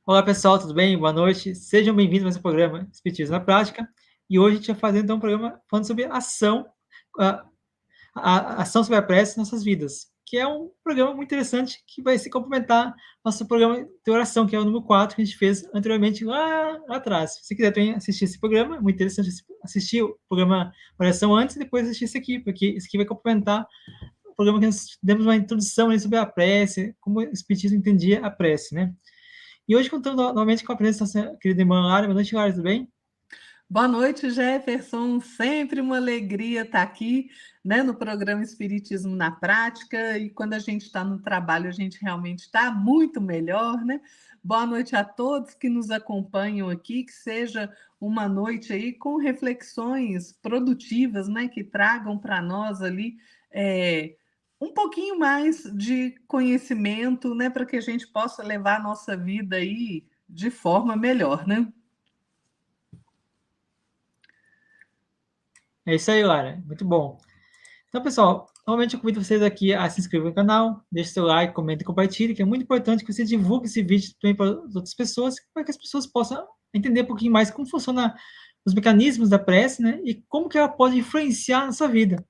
Olá pessoal, tudo bem? Boa noite. Sejam bem-vindos a mais um programa Espiritismo na Prática. E hoje a gente vai fazer então um programa falando sobre ação, a ação sobre a prece em nossas vidas, que é um programa muito interessante que vai se complementar nosso programa de oração, que é o número 4 que a gente fez anteriormente lá atrás. Se você quiser também assistir esse programa, é muito interessante assistir o programa Oração antes e depois assistir esse aqui, porque esse aqui vai complementar o programa que nós demos uma introdução sobre a prece, como o Espiritismo entendia a prece, né? E hoje contamos novamente com a presença da nossa querida irmã Lara. Boa noite, Lara, tudo bem? Boa noite, Jefferson. Sempre uma alegria estar aqui, né, no programa Espiritismo na Prática. E quando a gente está no trabalho, a gente realmente está muito melhor, né? Boa noite a todos que nos acompanham aqui. Que seja uma noite aí com reflexões produtivas, né, que tragam para nós ali um pouquinho mais de conhecimento, né, para que a gente possa levar a nossa vida aí de forma melhor, né? É isso aí, Lara. Muito bom. Então, pessoal, novamente eu convido vocês aqui a se inscrever no canal, deixe seu like, comente e compartilhe, que é muito importante que você divulgue esse vídeo também para as outras pessoas, para que as pessoas possam entender um pouquinho mais como funcionam os mecanismos da prece, né? E como que ela pode influenciar na sua vida.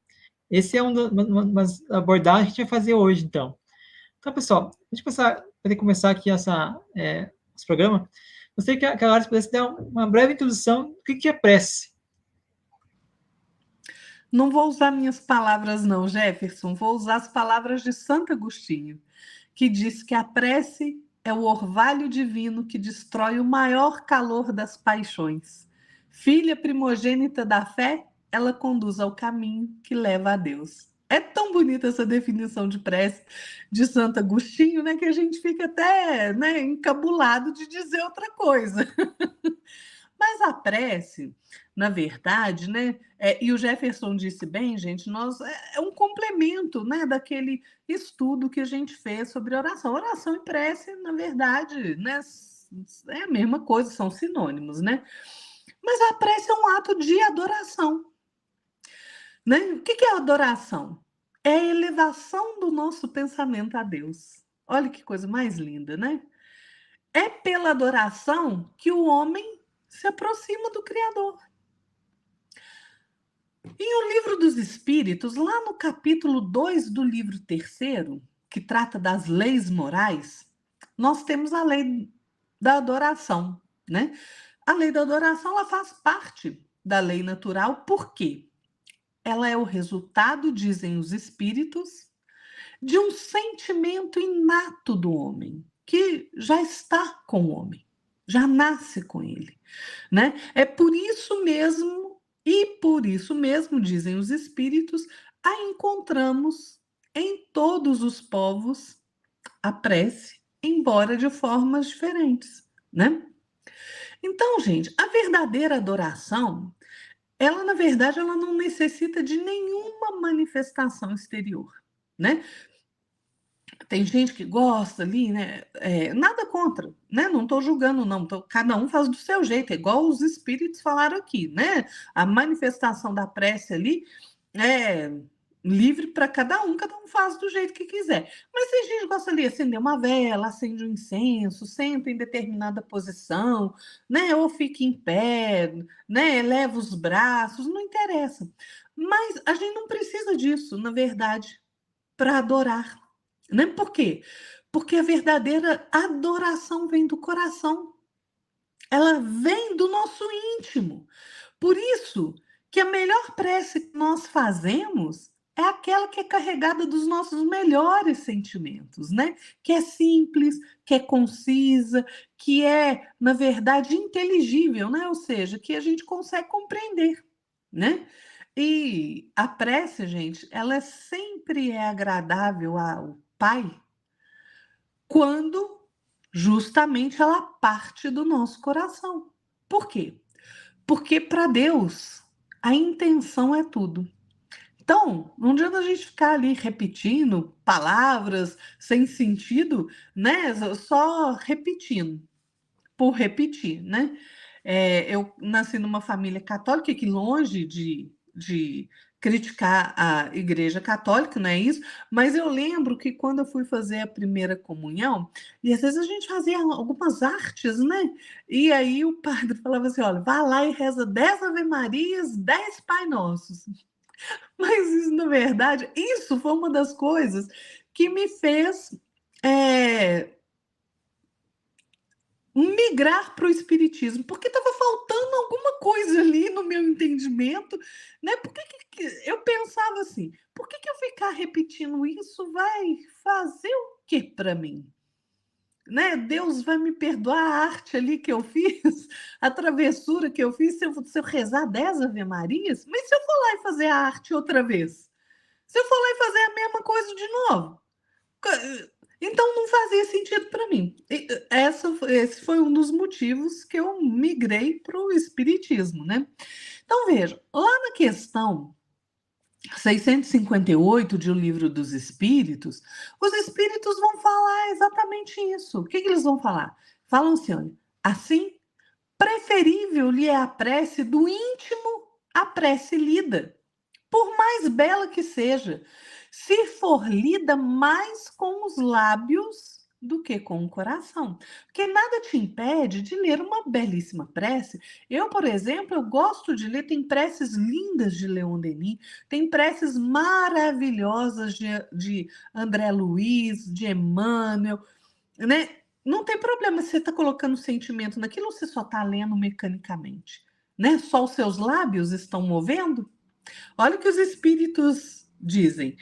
Esse é uma das abordagens que a gente vai fazer hoje, então. Então, pessoal, a gente poder começar aqui esse programa. Gostaria que a Lara pudesse dar uma breve introdução do que é prece. Não vou usar minhas palavras, não, Jefferson. Vou usar as palavras de Santo Agostinho, que diz que a prece é o orvalho divino que destrói o maior calor das paixões. Filha primogênita da fé, ela conduz ao caminho que leva a Deus. É tão bonita essa definição de prece de Santo Agostinho, né, que a gente fica até, né, encabulado de dizer outra coisa. Mas a prece, na verdade, né? E o Jefferson disse bem, gente, é um complemento, né, daquele estudo que a gente fez sobre oração. Oração e prece, na verdade, né, é a mesma coisa, são sinônimos, né? Mas a prece é um ato de adoração, né? O que é adoração? É a elevação do nosso pensamento a Deus. Olha que coisa mais linda, né? É pela adoração que o homem se aproxima do Criador. E o Livro dos Espíritos, lá no capítulo 2 do livro terceiro, que trata das leis morais, nós temos a lei da adoração, né? A lei da adoração, ela faz parte da lei natural, por quê? Ela é o resultado, dizem os espíritos, de um sentimento inato do homem, que já está com o homem, já nasce com ele, né? É por isso mesmo, e por isso mesmo, dizem os espíritos, a encontramos em todos os povos a prece, embora de formas diferentes, né? Então, gente, a verdadeira adoração, ela na verdade ela não necessita de nenhuma manifestação exterior, né? Tem gente que gosta ali, né? Nada contra, né? Não estou julgando, não. Cada um faz do seu jeito, é igual os espíritos falaram aqui, né? A manifestação da prece ali é livre para cada um faz do jeito que quiser. Mas tem gente que gosta ali, acender uma vela, acende um incenso, senta em determinada posição, né? Ou fica em pé, né? Eleva os braços, não interessa. Mas a gente não precisa disso, na verdade, para adorar, né? Por quê? Porque a verdadeira adoração vem do coração, ela vem do nosso íntimo. Por isso que a melhor prece que nós fazemos é aquela que é carregada dos nossos melhores sentimentos, né? Que é simples, que é concisa, que é, na verdade, inteligível, né? Ou seja, que a gente consegue compreender, né? E a prece, gente, ela sempre é agradável ao Pai quando justamente ela parte do nosso coração. Por quê? Porque para Deus a intenção é tudo. Então, não adianta a gente ficar ali repetindo palavras sem sentido, né? Só repetindo, por repetir, né? Eu nasci numa família católica que longe de criticar a Igreja Católica, não é isso? Mas eu lembro que quando eu fui fazer a primeira comunhão, e às vezes a gente fazia algumas artes, né? E aí o padre falava assim: olha, vá lá e reza 10 Ave Marias, 10 Pai Nossos. Mas isso, na verdade, isso foi uma das coisas que me fez migrar para o espiritismo, porque estava faltando alguma coisa ali no meu entendimento, né? Por que eu pensava assim, por que eu ficar repetindo isso vai fazer o que para mim? Né? Deus vai me perdoar a arte ali que eu fiz, a travessura que eu fiz, se eu rezar 10 Ave Marias, mas se eu for lá e fazer a arte outra vez? Se eu for lá e fazer a mesma coisa de novo? Então não fazia sentido para mim. Esse foi um dos motivos que eu migrei para o espiritismo, né? Então veja, lá na questão 658 de O Livro dos Espíritos, os espíritos vão falar exatamente isso. O que eles vão falar? Falam assim, olha, assim, preferível lhe é a prece do íntimo à prece lida, por mais bela que seja, se for lida mais com os lábios do que com o coração. Porque nada te impede de ler uma belíssima prece. Eu, por exemplo, eu gosto de ler, tem preces lindas de Leon Denis, tem preces maravilhosas de André Luiz, de Emmanuel, né? Não tem problema se você está colocando sentimento naquilo, você só está lendo mecanicamente, né? Só os seus lábios estão movendo. Olha o que os espíritos dizem.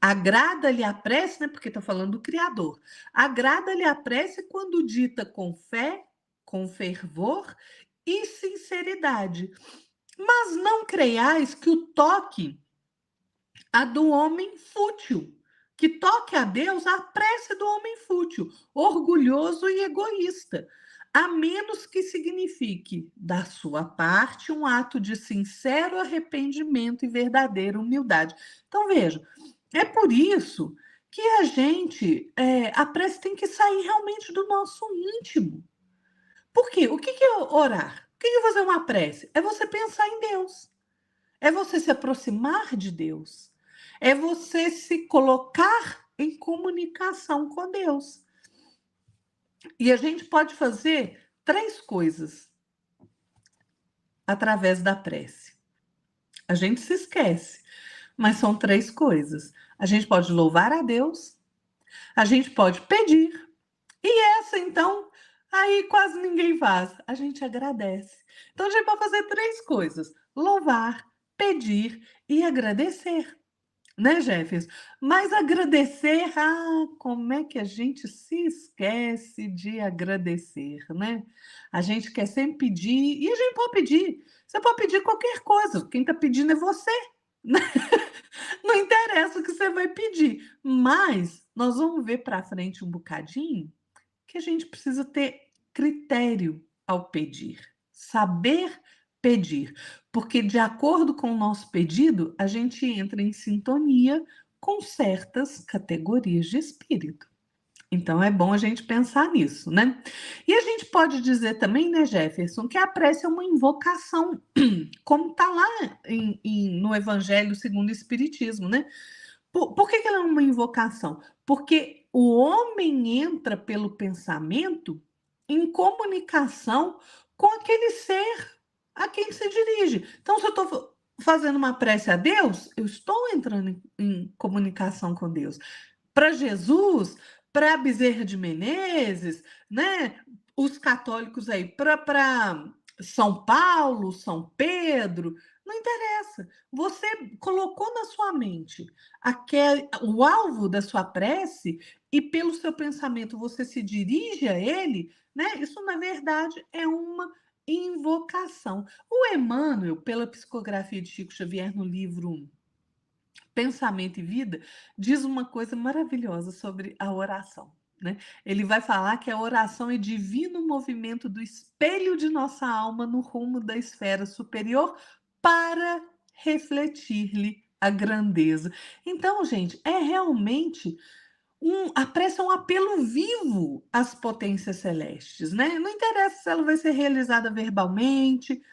Agrada-lhe a prece, né? Porque está falando do Criador. Agrada-lhe a prece quando dita com fé, com fervor e sinceridade. Mas não creiais que o toque a do homem fútil, que toque a Deus a prece do homem fútil, orgulhoso e egoísta, a menos que signifique, da sua parte, um ato de sincero arrependimento e verdadeira humildade. Então, veja, é por isso que a prece tem que sair realmente do nosso íntimo. Por quê? O que é orar? O que é fazer uma prece? É você pensar em Deus. É você se aproximar de Deus. É você se colocar em comunicação com Deus. E a gente pode fazer 3 coisas através da prece. A gente se esquece, mas são 3 coisas. A gente pode louvar a Deus, a gente pode pedir, e essa, então, aí quase ninguém faz. A gente agradece. Então, a gente pode fazer 3 coisas: louvar, pedir e agradecer. Né, Jefferson? Mas agradecer, como é que a gente se esquece de agradecer, né? A gente quer sempre pedir, e a gente pode pedir. Você pode pedir qualquer coisa, quem está pedindo é você, né? Não interessa o que você vai pedir, mas nós vamos ver para frente um bocadinho que a gente precisa ter critério ao pedir, saber pedir, porque de acordo com o nosso pedido, a gente entra em sintonia com certas categorias de espírito. Então é bom a gente pensar nisso, né? E a gente pode dizer também, né, Jefferson, que a prece é uma invocação, como está lá no Evangelho segundo o Espiritismo, né? Por que ela é uma invocação? Porque o homem entra pelo pensamento em comunicação com aquele ser a quem se dirige. Então, se eu estou fazendo uma prece a Deus, eu estou entrando em comunicação com Deus. Para Jesus, para Bezerra de Menezes, né? Os católicos aí, para São Paulo, São Pedro, não interessa. Você colocou na sua mente o alvo da sua prece e pelo seu pensamento você se dirige a ele, né? Isso, na verdade, é uma invocação. O Emmanuel, pela psicografia de Chico Xavier no livro Pensamento e Vida, diz uma coisa maravilhosa sobre a oração. Né? Ele vai falar que a oração é divino movimento do espelho de nossa alma no rumo da esfera superior para refletir-lhe a grandeza. Então, gente, é realmente a prece é um apelo vivo às potências celestes, né? Não interessa se ela vai ser realizada verbalmente,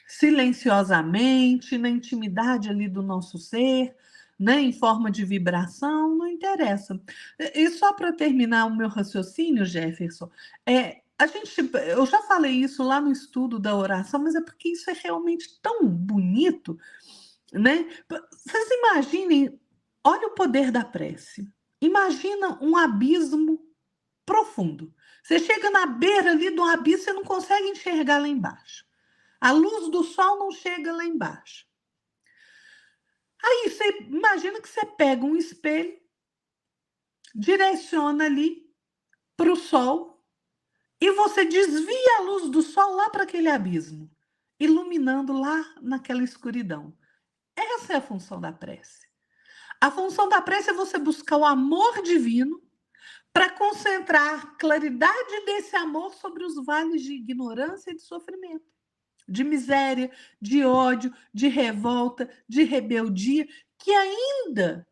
silenciosamente, na intimidade ali do nosso ser, né, em forma de vibração, não interessa. E só para terminar o meu raciocínio, Jefferson, eu já falei isso lá no estudo da oração, mas é porque isso é realmente tão bonito, né? Vocês imaginem, olha o poder da prece. Imagina um abismo profundo. Você chega na beira ali do abismo, você não consegue enxergar lá embaixo. A luz do sol não chega lá embaixo. Aí você imagina que você pega um espelho, direciona ali para o sol e você desvia a luz do sol lá para aquele abismo, iluminando lá naquela escuridão. Essa é a função da prece. A função da prece é você buscar o amor divino para concentrar a claridade desse amor sobre os vales de ignorância e de sofrimento, de miséria, de ódio, de revolta, de rebeldia, que ainda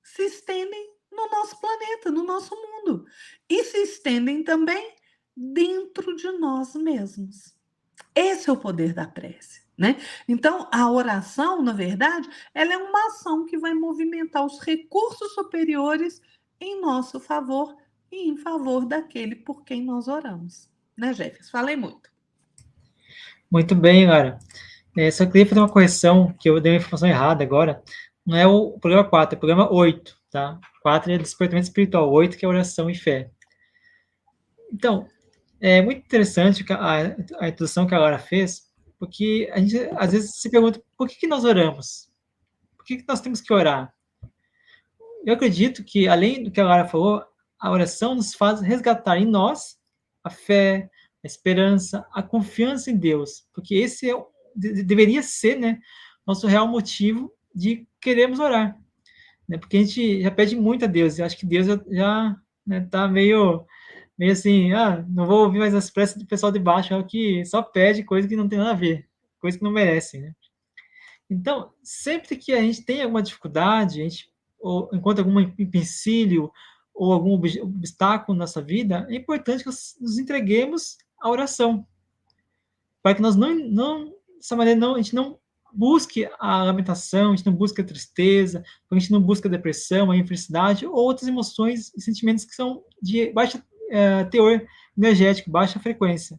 se estendem no nosso planeta, no nosso mundo, e se estendem também dentro de nós mesmos. Esse é o poder da prece, né? Então, a oração, na verdade, ela é uma ação que vai movimentar os recursos superiores em nosso favor e em favor daquele por quem nós oramos. Né, Jefferson? Falei muito. Muito bem, Lara. Só queria fazer uma correção, que eu dei uma informação errada agora. Não é o programa 4, é o programa 8, tá? 4 é despertamento espiritual, 8 que é oração e fé. Então, é muito interessante a introdução que a Lara fez, porque a gente às vezes se pergunta por que nós oramos? Por que nós temos que orar? Eu acredito que, além do que a Lara falou, a oração nos faz resgatar em nós a fé, a esperança, a confiança em Deus, porque esse deveria ser, né, nosso real motivo de queremos orar, né? Porque a gente já pede muito a Deus, e acho que Deus já né, tá meio assim, não vou ouvir mais as preces do pessoal de baixo, é o que só pede coisa que não tem nada a ver, coisa que não merece, né? Então, sempre que a gente tem alguma dificuldade, a gente ou encontra algum empecilho ou algum obstáculo na nossa vida, é importante que nos entreguemos à oração, para que nós dessa maneira, a gente não busque a lamentação, a gente não busque a tristeza, a gente não busque a depressão, a infelicidade ou outras emoções e sentimentos que são de baixo teor energético, baixa frequência.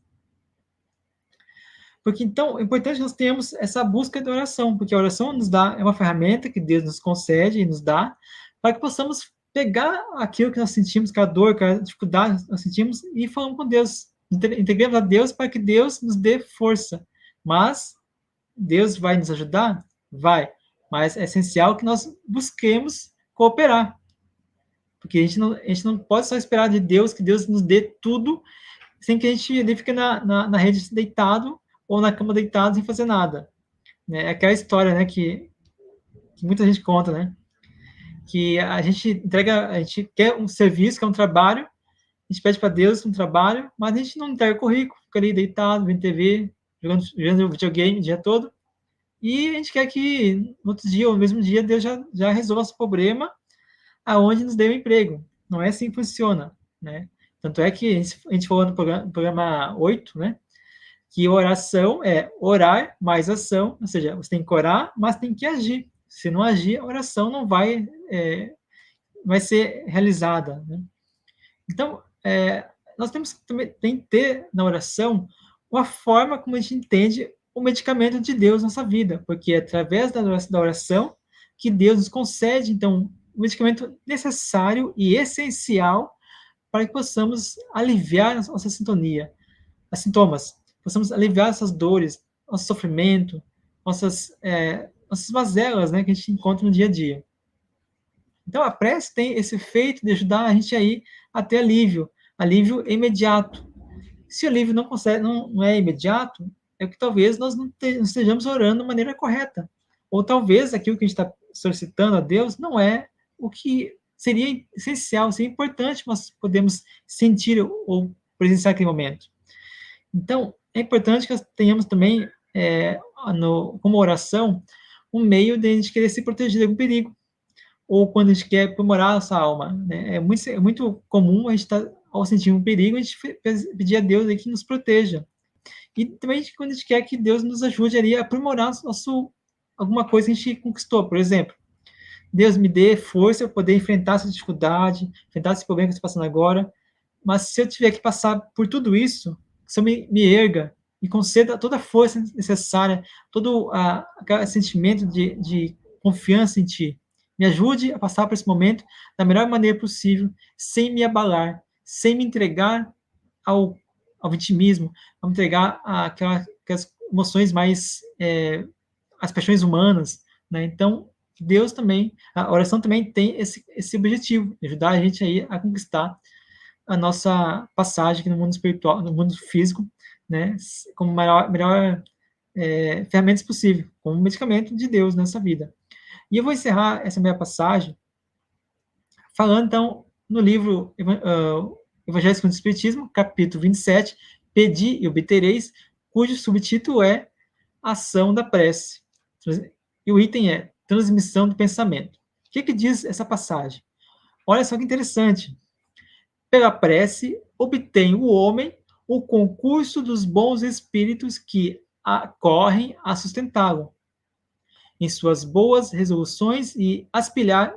Porque, então, é importante que nós tenhamos essa busca da oração, porque a oração é uma ferramenta que Deus nos concede e nos dá, para que possamos pegar aquilo que nós sentimos, aquela dor, aquela dificuldade que nós sentimos, e falamos com Deus. Integremos a Deus para que Deus nos dê força. Mas Deus vai nos ajudar? Vai. Mas é essencial que nós busquemos cooperar. Porque a gente não pode só esperar de Deus que Deus nos dê tudo, sem que a gente fique na rede deitado, ou na cama deitado sem fazer nada. Né? É aquela história, né, que muita gente conta, né? Que a gente entrega, a gente quer um serviço, quer um trabalho, a gente pede para Deus um trabalho, mas a gente não entrega currículo, fica ali deitado, vendo TV, jogando videogame o dia todo, e a gente quer que no outro dia, ou no mesmo dia, Deus já resolva nosso problema aonde nos deu um emprego. Não é assim que funciona, né? Tanto é que a gente falou no programa 8, né? Que oração é orar mais ação, ou seja, você tem que orar, mas tem que agir. Se não agir, a oração não vai ser realizada. Né? Então, nós temos que tem que ter na oração uma forma como a gente entende o medicamento de Deus na nossa vida, porque é através da oração que Deus nos concede, então, o medicamento necessário e essencial para que possamos aliviar a nossa sintonia, os sintomas, possamos aliviar essas dores, nosso sofrimento, nossas mazelas, né, que a gente encontra no dia a dia. Então, a prece tem esse efeito de ajudar a gente aí a ter alívio imediato. Se o alívio não é imediato, é que talvez nós não estejamos orando da maneira correta. Ou talvez aquilo que a gente está solicitando a Deus não é o que seria essencial, seria importante nós podemos sentir ou presenciar aquele momento. Então, é importante que nós tenhamos também, como oração, um meio de a gente querer se proteger de algum perigo, ou quando a gente quer aprimorar a nossa alma. Né? É muito comum a gente ao sentir um perigo, a gente pedir a Deus aí que nos proteja. E também quando a gente quer que Deus nos ajude ali a aprimorar alguma coisa que a gente conquistou. Por exemplo, Deus me dê força para poder enfrentar essa dificuldade, enfrentar esse problema que eu estou passando agora. Mas se eu tiver que passar por tudo isso, se eu me erga e conceda toda a força necessária, todo aquele sentimento de confiança em Ti, me ajude a passar por esse momento da melhor maneira possível, sem me abalar, sem me entregar ao vitimismo, a me entregar aquelas emoções mais, as paixões humanas, né? Então, Deus também, a oração também tem esse objetivo, ajudar a gente aí a conquistar a nossa passagem aqui no mundo espiritual, no mundo físico, né, como melhor ferramentas possível, como medicamento de Deus nessa vida. E eu vou encerrar essa minha passagem falando, então, no livro Evangelho segundo o Espiritismo, capítulo 27, Pedi e obtereis, cujo subtítulo é Ação da Prece. E o item é Transmissão do Pensamento. O que diz essa passagem? Olha só que interessante. Pela prece, obtém o homem o concurso dos bons espíritos que correm a sustentá-lo em suas boas resoluções e aspirar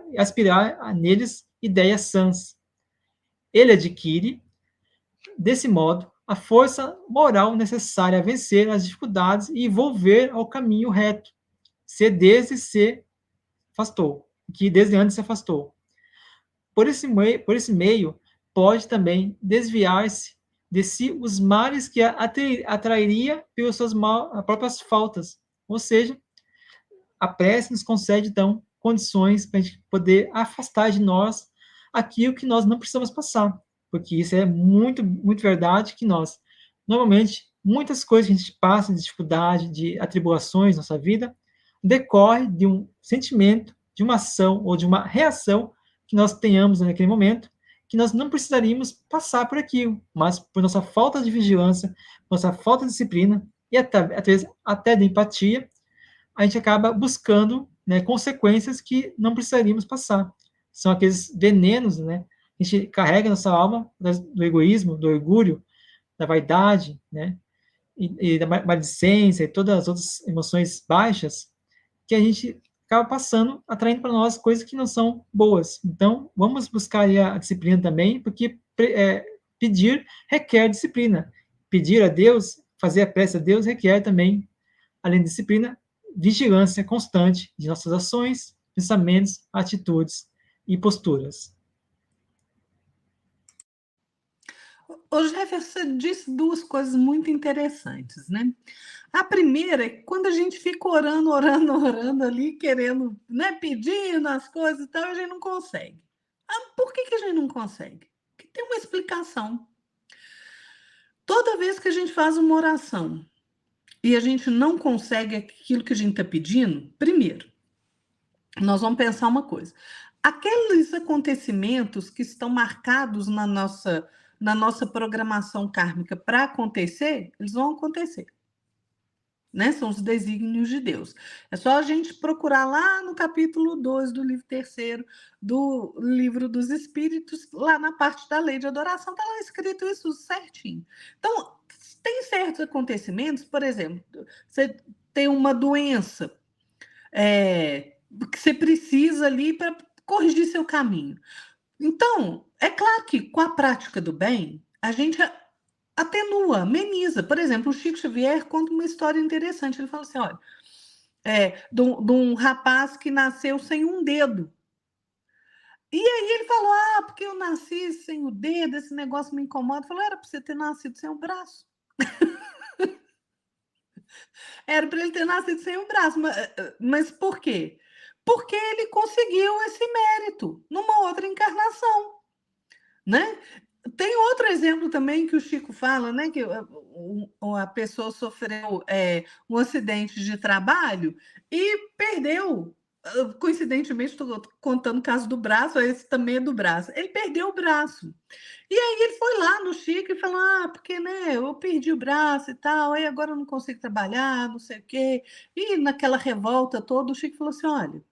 neles ideias sãs. Ele adquire, desse modo, a força moral necessária a vencer as dificuldades e volver ao caminho reto, que desde antes se afastou. Por esse meio pode também desviar-se de si os males que atrairia pelas suas próprias faltas. Ou seja, a prece nos concede, então, condições para a gente poder afastar de nós aquilo que nós não precisamos passar. Porque isso é muito, muito verdade que nós, normalmente, muitas coisas que a gente passa de dificuldade, de atribulações na nossa vida, decorre de um sentimento, de uma ação ou de uma reação que nós tenhamos naquele momento, que nós não precisaríamos passar por aquilo, mas por nossa falta de vigilância, nossa falta de disciplina e até de empatia, a gente acaba buscando, né, consequências que não precisaríamos passar. São aqueles venenos, né? A gente carrega nossa alma do egoísmo, do orgulho, da vaidade, né? E da maledicência e todas as outras emoções baixas que a gente acaba passando, atraindo para nós coisas que não são boas. Então, vamos buscar a disciplina também, porque pedir requer disciplina. Pedir a Deus, fazer a prece a Deus, requer também, além de disciplina, vigilância constante de nossas ações, pensamentos, atitudes e posturas. Ô Jefferson disse duas coisas muito interessantes, né? A primeira é que quando a gente fica orando ali, querendo, né, pedindo as coisas e tal, a gente não consegue. Por que a gente não consegue? Porque tem uma explicação. Toda vez que a gente faz uma oração e a gente não consegue aquilo que a gente está pedindo, primeiro, nós vamos pensar uma coisa. Aqueles acontecimentos que estão marcados na nossa programação kármica para acontecer, eles vão acontecer. Né? São os desígnios de Deus. É só a gente procurar lá no capítulo 2 do livro 3º do Livro dos Espíritos, lá na parte da lei de adoração, está lá escrito isso certinho. Então, tem certos acontecimentos, por exemplo, você tem uma doença que você precisa ali para corrigir seu caminho. Então, é claro que com a prática do bem, a gente atenua, ameniza. Por exemplo, o Chico Xavier conta uma história interessante. Ele fala assim, olha, de um rapaz que nasceu sem um dedo. E aí ele falou, porque eu nasci sem o dedo, esse negócio me incomoda. Falou, era para você ter nascido sem o braço. Era para ele ter nascido sem o braço. Mas por quê? Porque ele conseguiu esse mérito numa outra encarnação, né? Tem outro exemplo também que o Chico fala, né? Que a pessoa sofreu um acidente de trabalho e perdeu. Coincidentemente, estou contando o caso do braço, esse também é do braço. Ele perdeu o braço. E aí ele foi lá no Chico e falou: porque né, eu perdi o braço e tal, aí agora eu não consigo trabalhar, não sei o quê. E naquela revolta toda, o Chico falou assim: olha,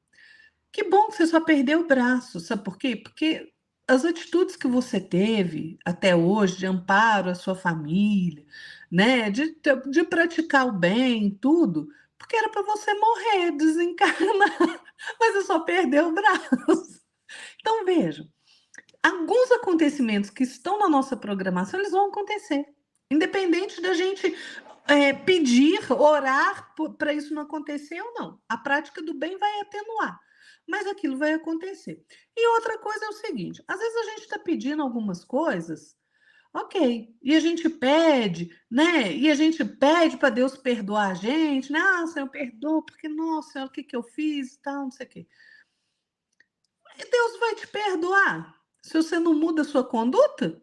que bom que você só perdeu o braço, sabe por quê? Porque as atitudes que você teve até hoje de amparo à sua família, né, de praticar o bem, tudo, porque era para você morrer, desencarnar, mas você só perdeu o braço. Então vejam, alguns acontecimentos que estão na nossa programação, eles vão acontecer, independente da gente pedir, orar para isso não acontecer ou não. A prática do bem vai atenuar, mas aquilo vai acontecer. E outra coisa é o seguinte: às vezes a gente está pedindo algumas coisas, ok, e a gente pede, né? E a gente pede para Deus perdoar a gente, né? Ah, Senhor, perdoa, porque, nossa, Senhor, o que eu fiz e tal, não sei o quê. E Deus vai te perdoar se você não muda a sua conduta?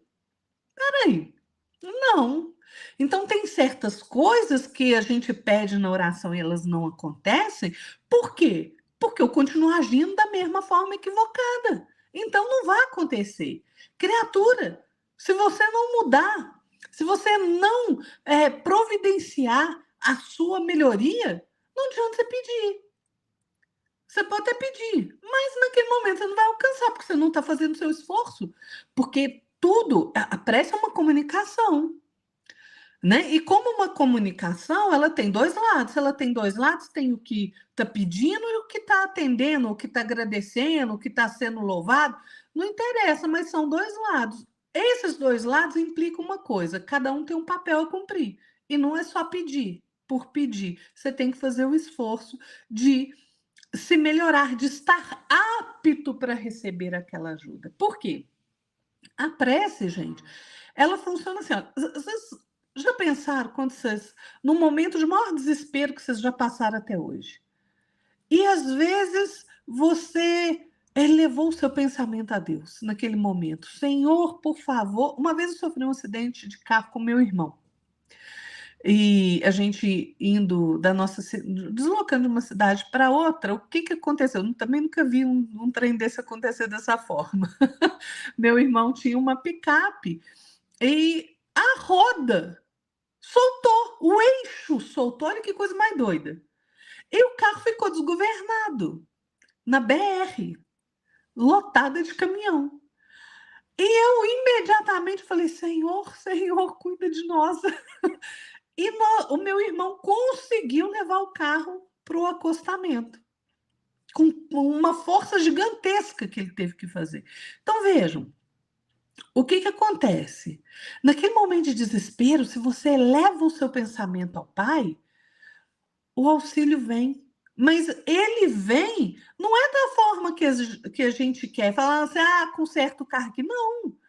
Peraí, não. Então, tem certas coisas que a gente pede na oração e elas não acontecem. Por quê? Porque eu continuo agindo da mesma forma equivocada. Então, não vai acontecer. Criatura, se você não mudar, se você não providenciar a sua melhoria, não adianta você pedir. Você pode até pedir, mas naquele momento você não vai alcançar, porque você não está fazendo o seu esforço. Porque tudo, a prece é uma comunicação, né? E como uma comunicação, ela tem dois lados. Se ela tem dois lados, tem o que está pedindo e o que está atendendo, o que está agradecendo, o que está sendo louvado. Não interessa, mas são dois lados. Esses dois lados implicam uma coisa: cada um tem um papel a cumprir. E não é só pedir por pedir. Você tem que fazer o esforço de se melhorar, de estar apto para receber aquela ajuda. Por quê? A prece, gente, ela funciona assim. Ó, vocês já pensaram quando vocês, no momento de maior desespero que vocês já passaram até hoje? E às vezes você elevou o seu pensamento a Deus naquele momento. Senhor, por favor. Uma vez eu sofri um acidente de carro com meu irmão. E a gente indo da nossa, deslocando de uma cidade para outra, o que aconteceu? Eu também nunca vi um trem desse acontecer dessa forma. Meu irmão tinha uma picape e a roda soltou, o eixo soltou, olha que coisa mais doida. E o carro ficou desgovernado na BR, lotada de caminhão. E eu imediatamente falei: Senhor, Senhor, cuida de nós. E o meu irmão conseguiu levar o carro para o acostamento, com uma força gigantesca que ele teve que fazer. Então, vejam, o que acontece? Naquele momento de desespero, se você eleva o seu pensamento ao Pai, o auxílio vem. Mas ele vem, não é da forma que a gente quer, falando assim, conserta o carro aqui. Não.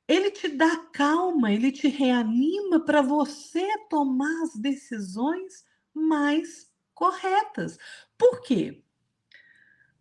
Ele te dá calma, ele te reanima para você tomar as decisões mais corretas. Por quê?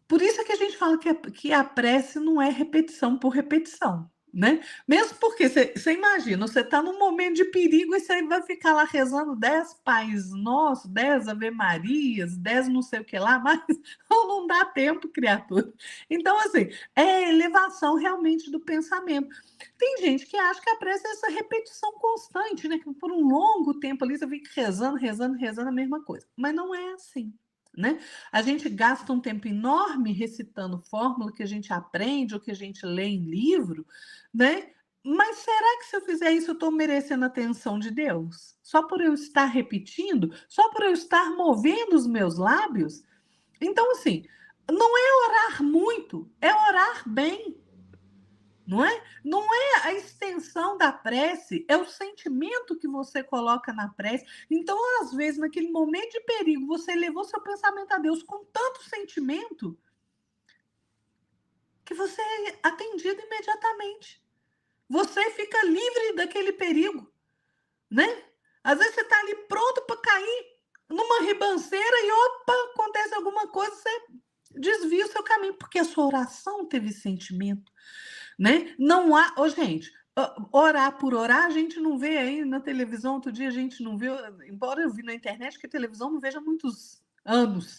Por isso é que a gente fala que a prece não é repetição por repetição, né? Mesmo porque você imagina, você está num momento de perigo e você vai ficar lá rezando 10 Pais Nossos, 10 Ave Marias, 10 não sei o que lá, mas não dá tempo, criatura. Então, assim, é elevação realmente do pensamento. Tem gente que acha que a prece é essa repetição constante, né? Que por um longo tempo ali você fica rezando, rezando, rezando a mesma coisa. Mas não é assim, né? A gente gasta um tempo enorme recitando fórmula que a gente aprende ou que a gente lê em livro, né? Mas será que se eu fizer isso eu estou merecendo a atenção de Deus? Só por eu estar repetindo? Só por eu estar movendo os meus lábios? Então, assim, não é orar muito, é orar bem. Não é? Não é a extensão da prece, é o sentimento que você coloca na prece. Então, às vezes, naquele momento de perigo, você levou seu pensamento a Deus com tanto sentimento que você é atendido imediatamente. Você fica livre daquele perigo, né? Às vezes você está ali pronto para cair numa ribanceira e, opa, acontece alguma coisa, você desvia o seu caminho, porque a sua oração teve sentimento, né? Não há, gente, orar por orar, a gente não vê aí na televisão, outro dia a gente não viu, embora eu vi na internet que a televisão não veja há muitos anos.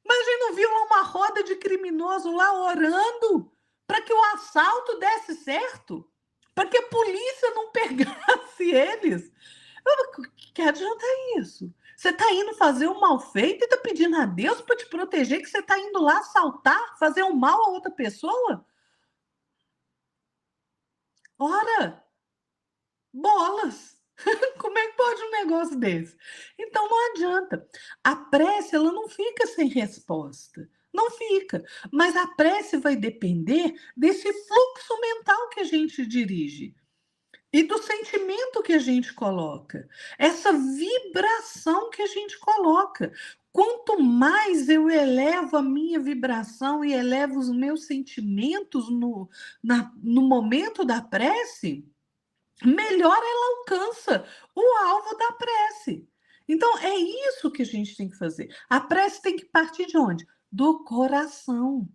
Mas a gente não viu uma roda de criminoso lá orando para que o assalto desse certo, para que a polícia não pegasse eles. Que adianta isso? Você está indo fazer o mal feito e está pedindo a Deus para te proteger, que você está indo lá assaltar, fazer um mal a outra pessoa? Ora, bolas! Como é que pode um negócio desse? Então não adianta. A prece, ela não fica sem resposta. Não fica. Mas a prece vai depender desse fluxo mental que a gente dirige e do sentimento que a gente coloca, essa vibração que a gente coloca. Quanto mais eu elevo a minha vibração e elevo os meus sentimentos no momento da prece, melhor ela alcança o alvo da prece. Então, é isso que a gente tem que fazer. A prece tem que partir de onde? Do coração.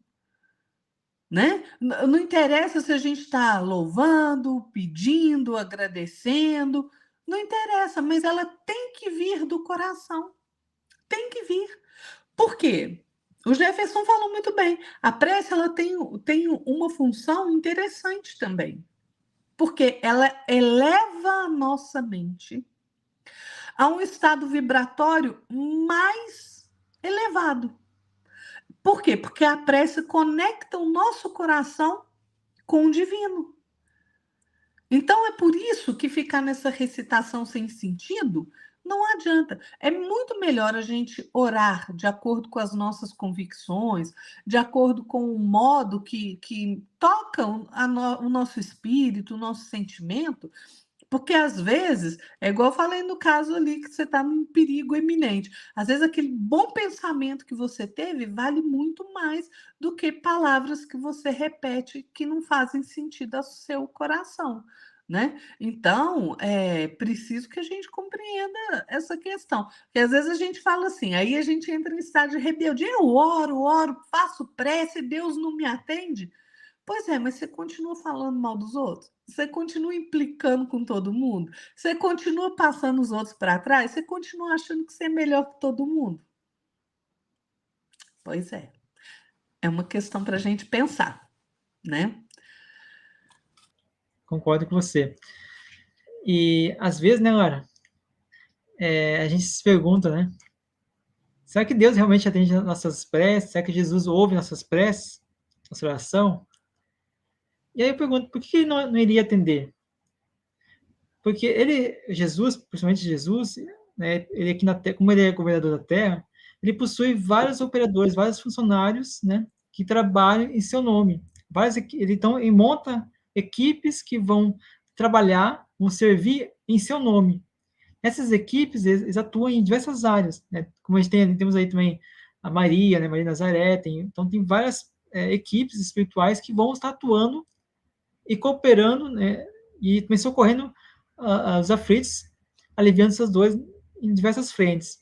Né? Não interessa se a gente está louvando, pedindo, agradecendo, não interessa, mas ela tem que vir do coração, tem que vir. Por quê? O Jefferson falou muito bem, a prece ela tem uma função interessante também, porque ela eleva a nossa mente a um estado vibratório mais elevado. Por quê? Porque a prece conecta o nosso coração com o divino. Então é por isso que ficar nessa recitação sem sentido não adianta. É muito melhor a gente orar de acordo com as nossas convicções, de acordo com o modo que toca o nosso espírito, o nosso sentimento, porque às vezes, é igual eu falei no caso ali, que você está num perigo iminente. Às vezes aquele bom pensamento que você teve vale muito mais do que palavras que você repete que não fazem sentido ao seu coração. Né? Então, é preciso que a gente compreenda essa questão. Porque às vezes a gente fala assim, aí a gente entra em estado de rebeldia. Eu oro, faço prece, Deus não me atende. Pois é, mas você continua falando mal dos outros? Você continua implicando com todo mundo? Você continua passando os outros para trás? Você continua achando que você é melhor que todo mundo? Pois é. É uma questão para a gente pensar, né? Concordo com você. E às vezes, né, Lara, a gente se pergunta, né? Será que Deus realmente atende nossas preces? Será que Jesus ouve nossas preces, nossa oração? E aí eu pergunto, por que ele não iria atender? Porque ele, Jesus, principalmente Jesus, né, ele aqui na Terra, como ele é governador da Terra, ele possui vários operadores, vários funcionários, né, que trabalham em seu nome. Então, ele monta equipes que vão trabalhar, vão servir em seu nome. Essas equipes, eles atuam em diversas áreas, né? Como a gente temos aí também a Maria, né, Maria Nazaré, então tem várias equipes espirituais que vão estar atuando e cooperando, né, e também socorrendo os aflitos, aliviando essas dores em diversas frentes.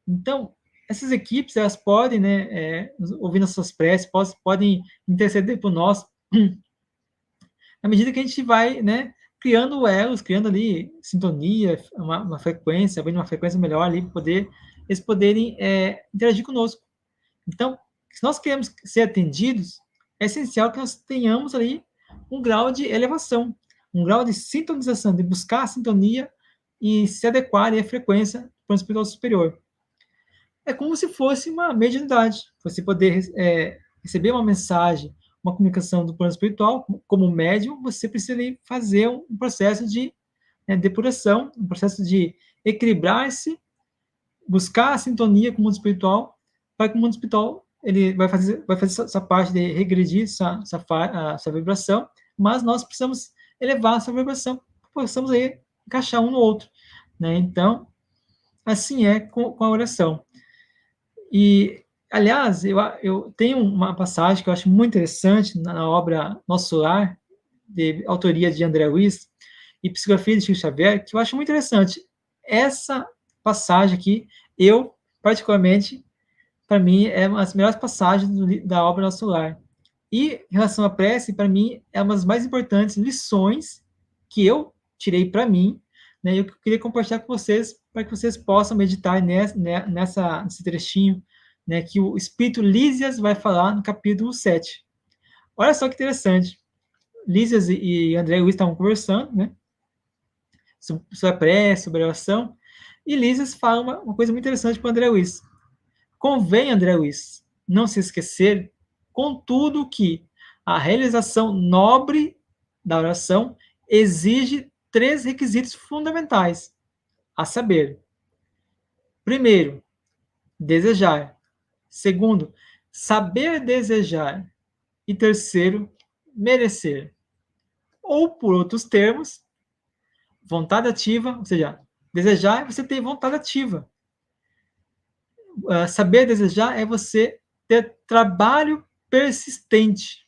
Então, essas equipes, elas podem, né, ouvir nossas preces, podem interceder por nós, à medida que a gente vai, né, criando elos, criando ali sintonia, uma frequência, abrindo uma frequência melhor ali, eles poderem interagir conosco. Então, se nós queremos ser atendidos, é essencial que nós tenhamos ali um grau de elevação, um grau de sintonização, de buscar a sintonia e se adequar à frequência do plano espiritual superior. É como se fosse uma mediunidade, você poder receber uma mensagem, uma comunicação do plano espiritual, como médium, você precisa fazer um processo de depuração, um processo de equilibrar-se, buscar a sintonia com o mundo espiritual, para que o mundo espiritual ele vai fazer essa parte de regredir essa vibração, mas nós precisamos elevar essa vibração, possamos aí encaixar um no outro, né? Então, assim é com a oração. E, aliás, eu tenho uma passagem que eu acho muito interessante na obra Nosso Lar, de autoria de André Luiz, e psicografia de Chico Xavier, que eu acho muito interessante. Essa passagem aqui, eu, particularmente, para mim, é uma das melhores passagens da obra Nosso Lar. E, em relação à prece, para mim, é uma das mais importantes lições que eu tirei para mim, né, e eu queria compartilhar com vocês, para que vocês possam meditar nesse trechinho, né, que o Espírito Lísias vai falar no capítulo 7. Olha só que interessante. Lísias e André Luiz estavam conversando, né, sobre a prece, sobre a oração, e Lísias fala uma coisa muito interessante para André Luiz. Convém, André Luiz, não se esquecer, contudo, que a realização nobre da oração exige 3 requisitos fundamentais, a saber: primeiro, desejar; segundo, saber desejar; e terceiro, merecer. Ou, por outros termos, vontade ativa, ou seja, desejar é você ter vontade ativa. Saber desejar é você ter trabalho persistente.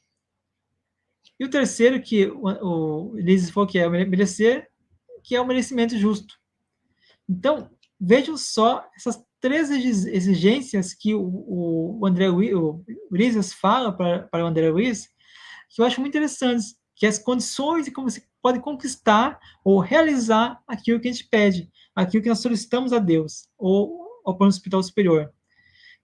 E o terceiro, que o Elise falou que é merecer, que é o merecimento justo. Então, vejam só essas 3 exigências que o André Urizes fala para o André Luiz, que eu acho muito interessantes, que é as condições de como você pode conquistar ou realizar aquilo que a gente pede, aquilo que nós solicitamos a Deus, ou ao plano espiritual superior.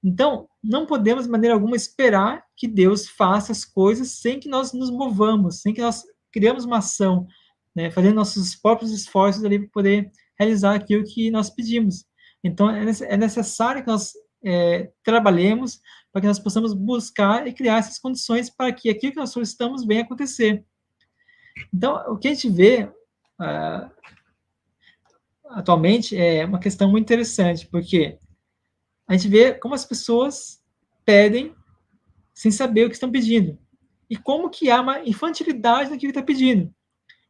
Então, não podemos, de maneira alguma, esperar que Deus faça as coisas sem que nós nos movamos, sem que nós criamos uma ação, né, fazendo nossos próprios esforços ali para poder realizar aquilo que nós pedimos. Então, é necessário que nós trabalhemos para que nós possamos buscar e criar essas condições para que aquilo que nós solicitamos venha acontecer. Então, o que a gente vê atualmente é uma questão muito interessante, porque a gente vê como as pessoas pedem sem saber o que estão pedindo. E como que há uma infantilidade naquilo que está pedindo.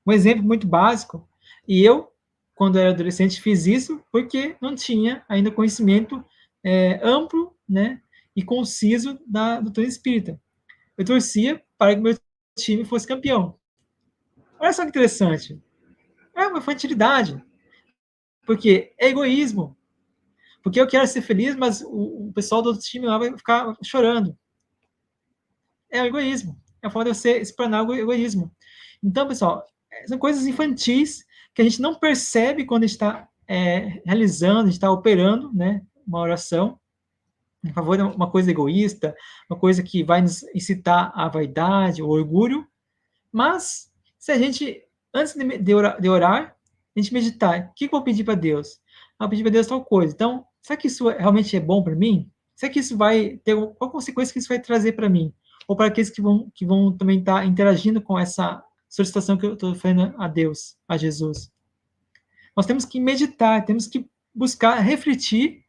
Um exemplo muito básico, e eu, quando era adolescente, fiz isso porque não tinha ainda conhecimento amplo, né, e conciso da doutrina espírita. Eu torcia para que meu time fosse campeão. Olha só que interessante. É uma infantilidade, porque é egoísmo. Porque eu quero ser feliz, mas o pessoal do outro time lá vai ficar chorando. É o egoísmo. É a forma de você explanar o egoísmo. Então, pessoal, são coisas infantis que a gente não percebe quando a gente está realizando, a gente está operando, né, uma oração em favor de uma coisa egoísta, uma coisa que vai nos incitar à vaidade, ao orgulho. Mas, se a gente, antes de orar, a gente meditar, o que eu vou pedir para Deus? Eu pedir para Deus tal coisa. Então, será que isso realmente é bom para mim? Será que isso vai ter, qual consequência que isso vai trazer para mim? Ou para aqueles que vão também estar interagindo com essa solicitação que eu estou fazendo a Deus, a Jesus? Nós temos que meditar, temos que buscar refletir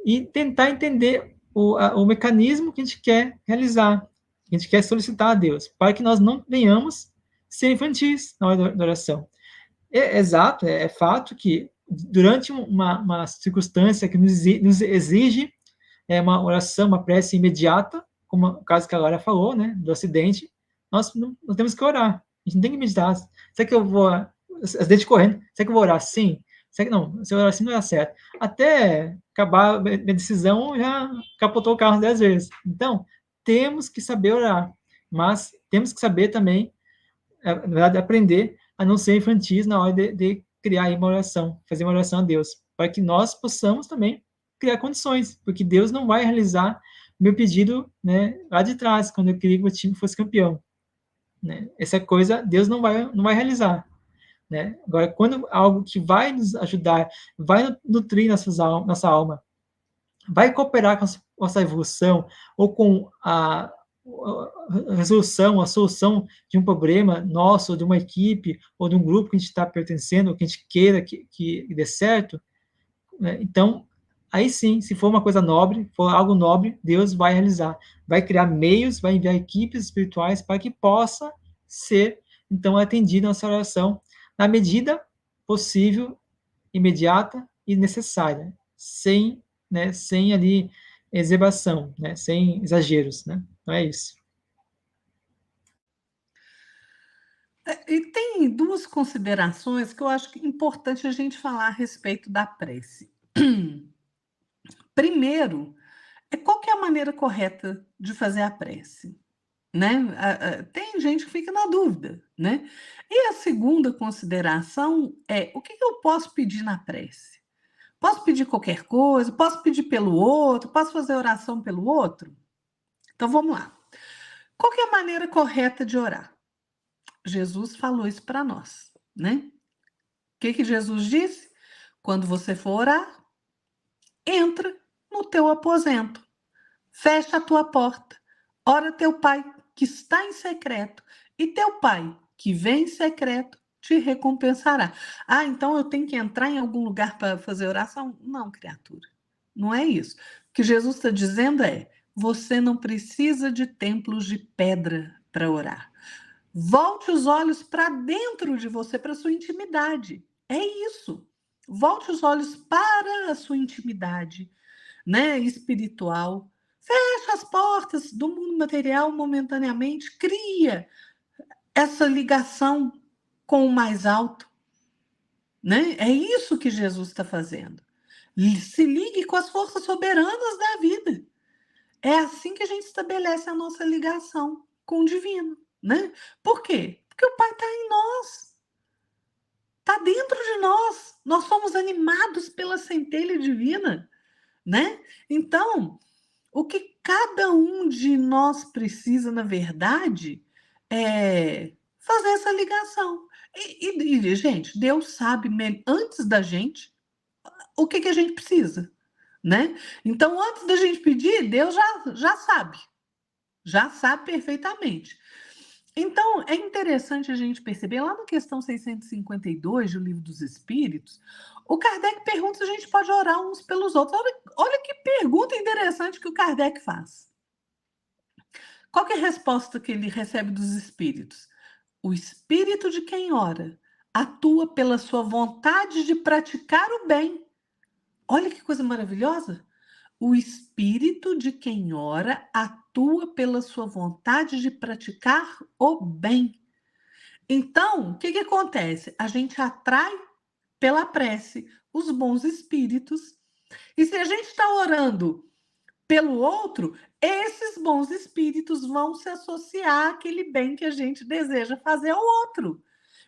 e tentar entender o mecanismo que a gente quer realizar, que a gente quer solicitar a Deus, para que nós não venhamos ser infantis na hora da oração. É exato, é fato que durante uma circunstância que nos exige uma oração, uma prece imediata, como o caso que a Laura falou, né, do acidente, nós temos que orar. A gente não tem que meditar. Será que eu vou, acidente correndo, será que eu vou orar assim? Será que não? Se eu orar assim não dá certo. Até acabar a minha decisão, já capotou o carro 10 vezes. Então, temos que saber orar, mas temos que saber também, na verdade, aprender a não ser infantis na hora de criar uma oração, fazer uma oração a Deus, para que nós possamos também criar condições, porque Deus não vai realizar meu pedido, né, lá de trás, quando eu queria que o time fosse campeão, né? Essa coisa Deus não vai realizar, né? Agora, quando algo que vai nos ajudar, vai nutrir nossa alma, vai cooperar com a nossa evolução, ou com a resolução, a solução de um problema nosso, ou de uma equipe, ou de um grupo que a gente está pertencendo, ou que a gente queira que dê certo, né? Então, aí sim, se for uma coisa nobre, for algo nobre, Deus vai realizar, vai criar meios, vai enviar equipes espirituais para que possa ser, então, atendida a nossa oração na medida possível, imediata e necessária, sem ali exebação, né, sem exageros, né? Então é isso. E tem duas considerações que eu acho que é importante a gente falar a respeito da prece. Primeiro, qual que é a maneira correta de fazer a prece? Né? Tem gente que fica na dúvida, né? E a segunda consideração é o que eu posso pedir na prece? Posso pedir qualquer coisa? Posso pedir pelo outro? Posso fazer oração pelo outro? Então vamos lá. Qual que é a maneira correta de orar? Jesus falou isso para nós, né? O que Jesus disse? Quando você for orar, entra no teu aposento, fecha a tua porta, ora teu pai que está em secreto, e teu pai que vem em secreto te recompensará. Ah, então eu tenho que entrar em algum lugar para fazer oração? Não, criatura. Não é isso. O que Jesus está dizendo é: você não precisa de templos de pedra para orar. Volte os olhos para dentro de você, para a sua intimidade. É isso. Volte os olhos para a sua intimidade, né, espiritual. Fecha as portas do mundo material momentaneamente, cria essa ligação com o mais alto, né? É isso que Jesus está fazendo. Se ligue com as forças soberanas da vida. É assim que a gente estabelece a nossa ligação com o divino, né? Por quê? Porque o Pai está em nós, está dentro de nós. Nós somos animados pela centelha divina, né? Então, o que cada um de nós precisa, na verdade, é fazer essa ligação. Gente, Deus sabe antes da gente o que a gente precisa, né? Então, antes da gente pedir, Deus já sabe perfeitamente. Então, é interessante a gente perceber, lá na questão 652 do Livro dos Espíritos, o Kardec pergunta se a gente pode orar uns pelos outros. Olha que pergunta interessante que o Kardec faz. Qual que é a resposta que ele recebe dos espíritos? O espírito de quem ora atua pela sua vontade de praticar o bem. Olha que coisa maravilhosa! O espírito de quem ora atua pela sua vontade de praticar o bem. Então, o que acontece? A gente atrai pela prece os bons espíritos. E se a gente está orando pelo outro, esses bons espíritos vão se associar àquele bem que a gente deseja fazer ao outro.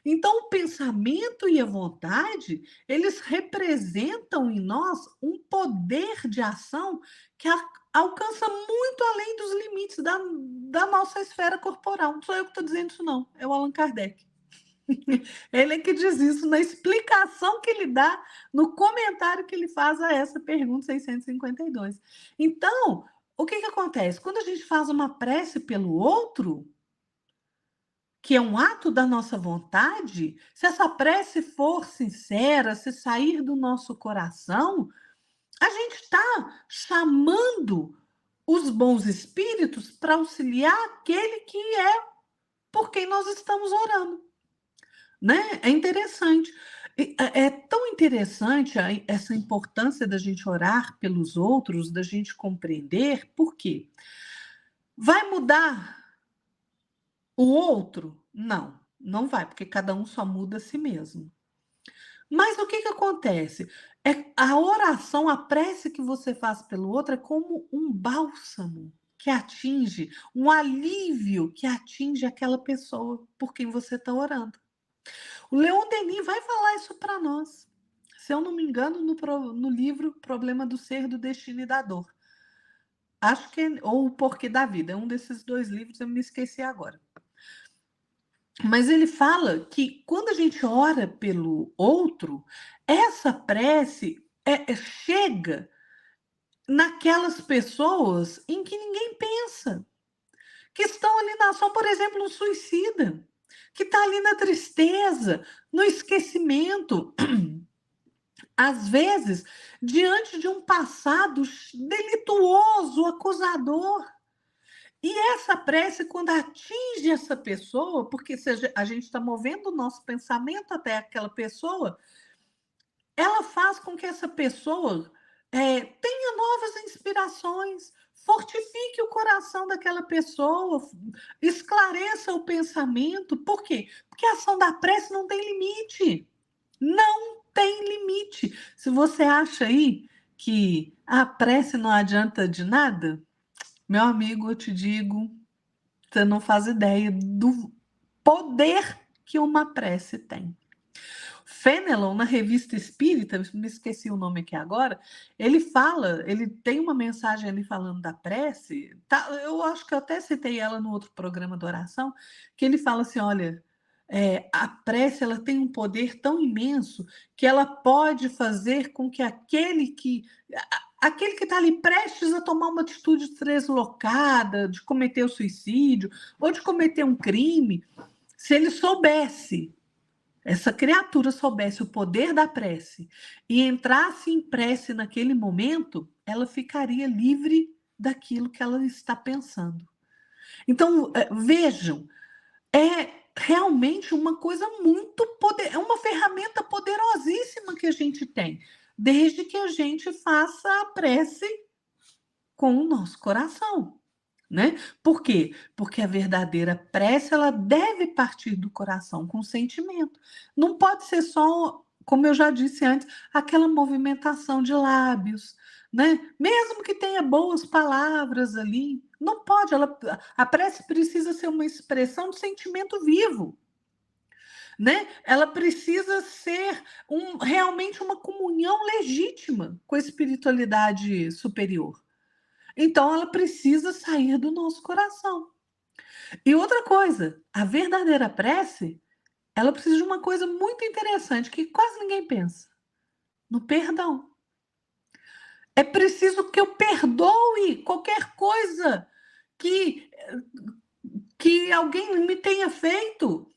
Então, o pensamento e a vontade, eles representam em nós um poder de ação que alcança muito além dos limites da nossa esfera corporal. Não sou eu que estou dizendo isso, não. É o Allan Kardec. Ele é que diz isso na explicação que ele dá, no comentário que ele faz a essa pergunta 652. Então, o que acontece? Quando a gente faz uma prece pelo outro, que é um ato da nossa vontade, se essa prece for sincera, se sair do nosso coração, a gente está chamando os bons espíritos para auxiliar aquele que é por quem nós estamos orando. Né? É interessante. É tão interessante essa importância da gente orar pelos outros, da gente compreender, por quê? Vai mudar o outro? Não, não vai, porque cada um só muda a si mesmo. Mas o que acontece? A oração, a prece que você faz pelo outro é como um bálsamo que atinge, um alívio que atinge aquela pessoa por quem você está orando. O Leon Denis vai falar isso para nós. Se eu não me engano, no livro Problema do Ser, do Destino e da Dor. Acho que ou O Porquê da Vida. É um desses dois livros, eu me esqueci agora. Mas ele fala que quando a gente ora pelo outro, essa prece chega naquelas pessoas em que ninguém pensa, que estão ali na ação, por exemplo, um suicida, que está ali na tristeza, no esquecimento, às vezes, diante de um passado delituoso, acusador. E essa prece, quando atinge essa pessoa, porque a gente está movendo o nosso pensamento até aquela pessoa, ela faz com que essa pessoa tenha novas inspirações, fortifique o coração daquela pessoa, esclareça o pensamento. Por quê? Porque a ação da prece não tem limite. Não tem limite. Se você acha aí que a prece não adianta de nada, meu amigo, eu te digo, você não faz ideia do poder que uma prece tem. Fenelon, na Revista Espírita, me esqueci o nome aqui agora, ele tem uma mensagem ali falando da prece, tá, eu acho que eu até citei ela no outro programa de oração, que ele fala assim, olha, a prece ela tem um poder tão imenso que ela pode fazer com que aquele que está ali prestes a tomar uma atitude deslocada, de cometer o suicídio ou de cometer um crime, Se ele soubesse, essa criatura soubesse o poder da prece e entrasse em prece naquele momento, ela ficaria livre daquilo que ela está pensando. Então, vejam, é realmente uma coisa muito é uma ferramenta poderosíssima que a gente tem, desde que a gente faça a prece com o nosso coração, né? Por quê? Porque a verdadeira prece, ela deve partir do coração, com sentimento. Não pode ser só, como eu já disse antes, aquela movimentação de lábios, né? Mesmo que tenha boas palavras ali, não pode, a prece precisa ser uma expressão de sentimento vivo, né? Ela precisa ser realmente uma comunhão legítima com a espiritualidade superior. Então, ela precisa sair do nosso coração. E outra coisa, a verdadeira prece, ela precisa de uma coisa muito interessante que quase ninguém pensa: no perdão. É preciso que eu perdoe qualquer coisa que, que alguém me tenha feito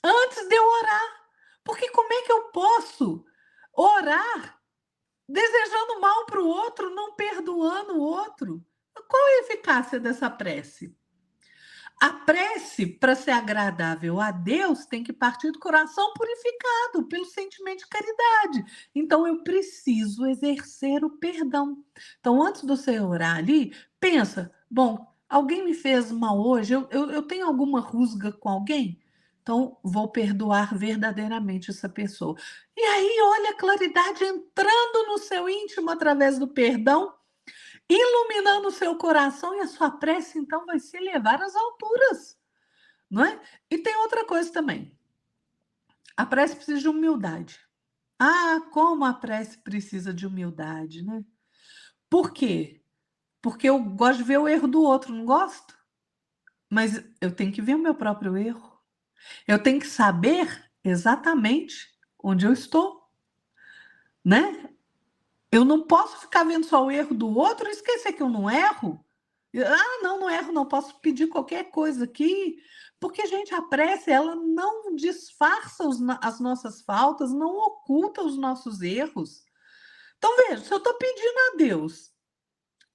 antes de eu orar. Porque como é que eu posso orar desejando mal para o outro, não perdoando o outro? Qual é a eficácia dessa prece? A prece, para ser agradável a Deus, tem que partir do coração purificado pelo sentimento de caridade. Então, eu preciso exercer o perdão. Então, antes de você orar ali, pensa: bom, alguém me fez mal hoje, eu tenho alguma rusga com alguém? Então, vou perdoar verdadeiramente essa pessoa. E aí, olha a claridade entrando no seu íntimo através do perdão, iluminando o seu coração, e a sua prece, então, vai se elevar às alturas, não é? E tem outra coisa também. A prece precisa de humildade. Ah, como a prece precisa de humildade, né? Por quê? Porque eu gosto de ver o erro do outro, não gosto? Mas eu tenho que ver o meu próprio erro. Eu tenho que saber exatamente onde eu estou, né? Eu não posso ficar vendo só o erro do outro e esquecer que eu não erro. Ah, não, não erro, não posso pedir qualquer coisa aqui. Porque, gente, a prece, ela não disfarça as nossas faltas, não oculta os nossos erros. Então, veja, se eu estou pedindo a Deus,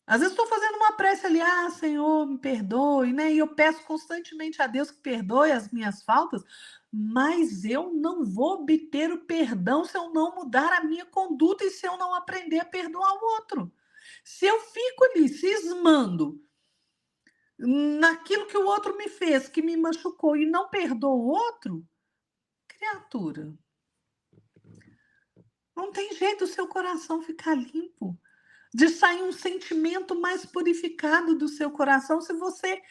às vezes estou fazendo uma prece ali: ah, Senhor, me perdoe, né? E eu peço constantemente a Deus que perdoe as minhas faltas, mas eu não vou obter o perdão se eu não mudar a minha conduta e se eu não aprender a perdoar o outro. Se eu fico ali cismando naquilo que o outro me fez, que me machucou, e não perdoo o outro, criatura, não tem jeito do seu coração ficar limpo, de sair um sentimento mais purificado do seu coração, se você,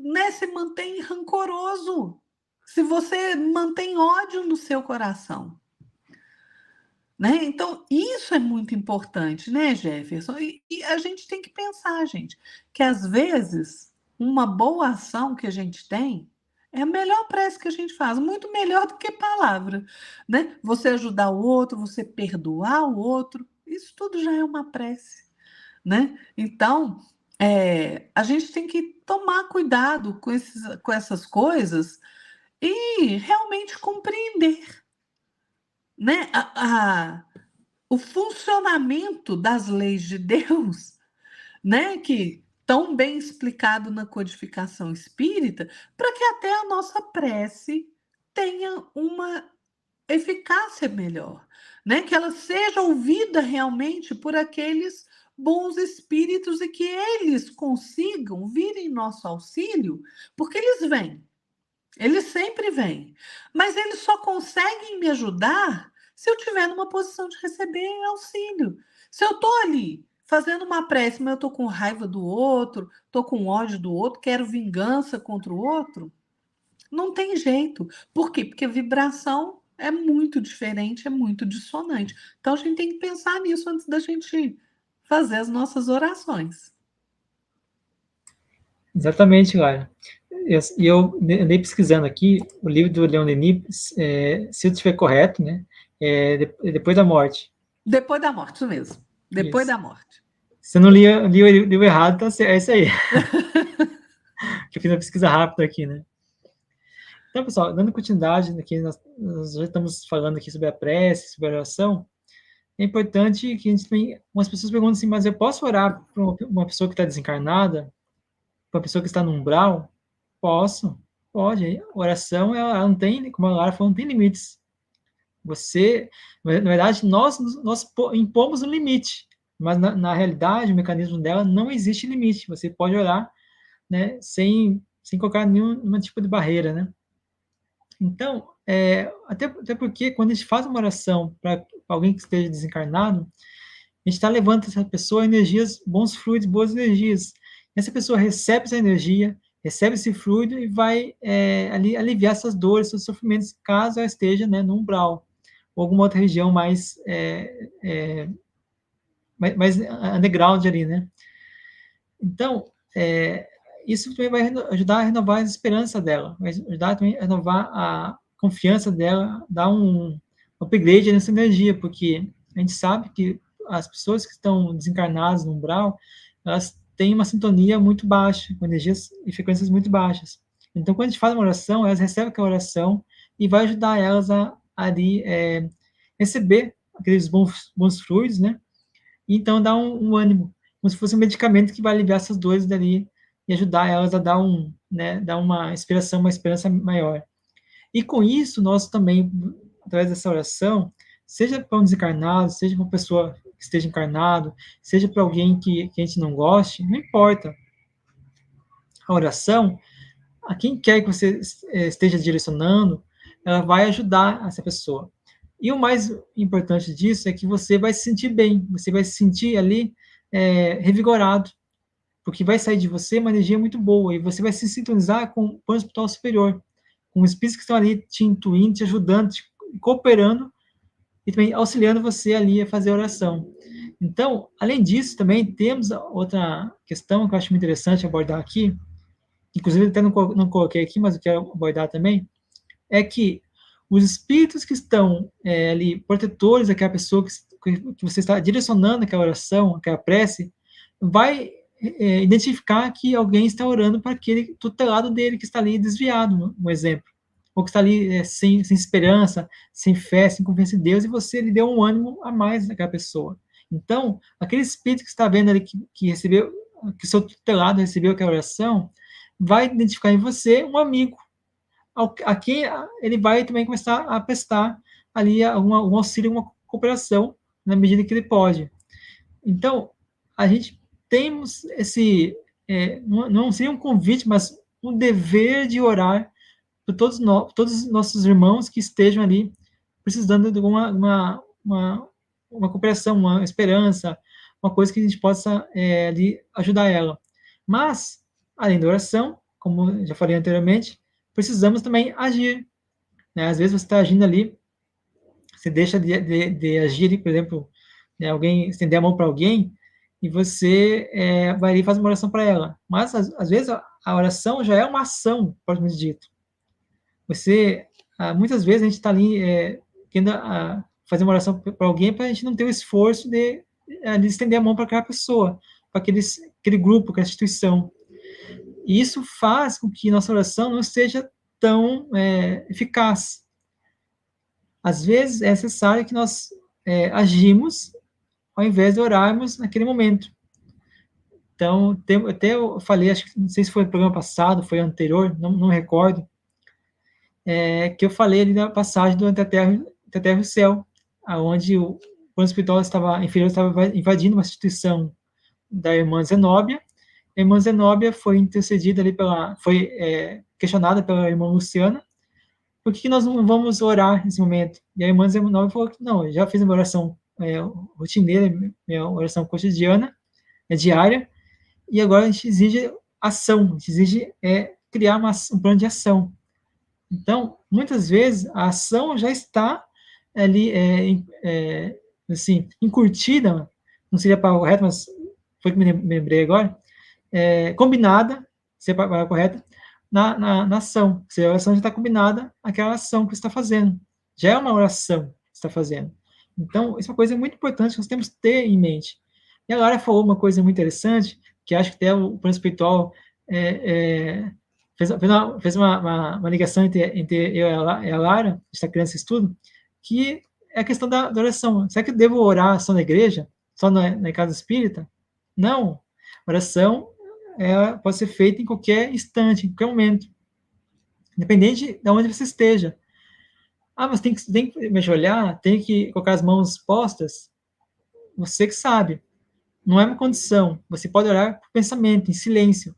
né, se mantém rancoroso, se você mantém ódio no seu coração, né? Então, isso é muito importante, né, Jefferson? E a gente tem que pensar, gente, que às vezes uma boa ação que a gente tem é a melhor prece que a gente faz, muito melhor do que palavra, né? Você ajudar o outro, você perdoar o outro, isso tudo já é uma prece, né? Então, a gente tem que tomar cuidado com essas coisas e realmente compreender, né? O funcionamento das leis de Deus, né? Que tão bem explicado na codificação espírita, para que até a nossa prece tenha uma eficácia melhor, né? Que ela seja ouvida realmente por aqueles bons espíritos e que eles consigam vir em nosso auxílio, porque eles sempre vêm, mas eles só conseguem me ajudar se eu estiver numa posição de receber auxílio. Se eu estou ali fazendo uma prece, mas eu estou com raiva do outro, estou com ódio do outro, quero vingança contra o outro, não tem jeito. Por quê? Porque a vibração é muito diferente, é muito dissonante. Então a gente tem que pensar nisso antes da gente fazer as nossas orações. Exatamente, Lara. E eu andei pesquisando aqui, o livro do Leon Denis, se eu estiver correto, né, Depois da Morte. Depois da morte, isso mesmo. Depois Isso. da morte. Se eu não li o livro errado, então é isso aí. Que eu fiz uma pesquisa rápida aqui, né? Então, pessoal, dando continuidade, aqui nós já estamos falando aqui sobre a prece, sobre a oração. É importante que a gente também, umas pessoas perguntam assim, mas eu posso orar para uma pessoa que está desencarnada, para uma pessoa que está no umbral? Posso, pode. Oração, ela não tem, como a Lara falou, não tem limites. Você, na verdade, nós impomos um limite, mas na realidade, o mecanismo dela não existe limite. Você pode orar, né, sem colocar nenhum tipo de barreira, né? Então, até porque quando a gente faz uma oração para alguém que esteja desencarnado, a gente está levando essa pessoa energias, bons fluidos, boas energias. Essa pessoa recebe essa energia, recebe esse fluido e vai ali aliviar essas dores, seus sofrimentos, caso ela esteja, né, no umbral ou alguma outra região mais underground ali, né? Então, isso também vai ajudar a renovar a esperança dela, vai ajudar também a renovar a confiança dela, dar um upgrade nessa energia, porque a gente sabe que as pessoas que estão desencarnadas no umbral, elas têm uma sintonia muito baixa, com energias e frequências muito baixas. Então, quando a gente faz uma oração, elas recebem aquela oração e vai ajudar elas a ali receber aqueles bons fluidos, né? E então dá um ânimo, como se fosse um medicamento que vai aliviar essas dores dali e ajudar elas a dar uma inspiração, uma esperança maior. E com isso, nós também, através dessa oração, seja para um desencarnado, seja para uma pessoa que esteja encarnado, seja para alguém que a gente não goste, não importa. A oração, a quem quer que você esteja direcionando, ela vai ajudar essa pessoa. E o mais importante disso é que você vai se sentir bem, você vai se sentir ali revigorado, porque vai sair de você uma energia muito boa e você vai se sintonizar com o plano espiritual superior, com os espíritos que estão ali te intuindo, te ajudando, te cooperando e também auxiliando você ali a fazer a oração. Então, além disso, também temos outra questão que eu acho muito interessante abordar aqui, inclusive até não coloquei aqui, mas eu quero abordar também, é que os espíritos que estão ali, protetores daquela pessoa que você está direcionando aquela oração, aquela prece, vai identificar que alguém está orando para aquele tutelado dele que está ali desviado, um exemplo. Ou que está ali sem esperança, sem fé, sem confiança em Deus, e você lhe deu um ânimo a mais naquela pessoa. Então, aquele espírito que está vendo ali que recebeu, que o seu tutelado recebeu aquela oração, vai identificar em você um amigo, a quem ele vai também começar a prestar ali um auxílio, uma cooperação, na medida que ele pode. Então, a gente temos não seria um convite, mas um dever de orar por todos os nossos irmãos que estejam ali precisando de uma cooperação, uma esperança, uma coisa que a gente possa ali ajudar ela. Mas, além da oração, como já falei anteriormente, precisamos também agir. Né? Às vezes você está agindo ali, você deixa de agir, por exemplo, né, alguém estender a mão para alguém e você vai ali e faz uma oração para ela. Mas, às vezes, a oração já é uma ação, propriamente dito. Muitas vezes a gente está ali querendo fazer uma oração para alguém para a gente não ter o esforço de estender a mão para aquela pessoa, para aquele grupo, aquela instituição. E isso faz com que nossa oração não seja tão eficaz. Às vezes é necessário que nós agimos ao invés de orarmos naquele momento. Então, até eu falei, acho que não sei se foi no programa passado, foi anterior, não recordo, que eu falei ali na passagem do entre a terra e o céu, aonde o plano espiritual inferior estava invadindo uma instituição da irmã Zenóbia. A irmã Zenóbia foi intercedida ali foi questionada pela irmã Luciana, por que nós não vamos orar nesse momento? E a irmã Zenóbia falou que não, eu já fiz uma oração rotineira, minha oração cotidiana, diária, e agora a gente exige ação, a gente exige criar um plano de ação. Então, muitas vezes, a ação já está ali, assim, encurtida, não seria a palavra correta, mas foi que me lembrei agora, combinada, seria a palavra correta, na ação. Se a oração já está combinada, aquela ação que você está fazendo. Já é uma oração que você está fazendo. Então, isso é uma coisa muito importante que nós temos que ter em mente. E a Lara falou uma coisa muito interessante, que acho que até o plano espiritual fez uma ligação entre eu e a Lara, esta criança estudo, que é a questão da oração. Será que eu devo orar só na igreja? Só na casa espírita? Não. Oração pode ser feita em qualquer instante, em qualquer momento. Independente de onde você esteja. Mas tem que me ajoelhar, tem que colocar as mãos postas. Você que sabe. Não é uma condição. Você pode orar por pensamento, em silêncio.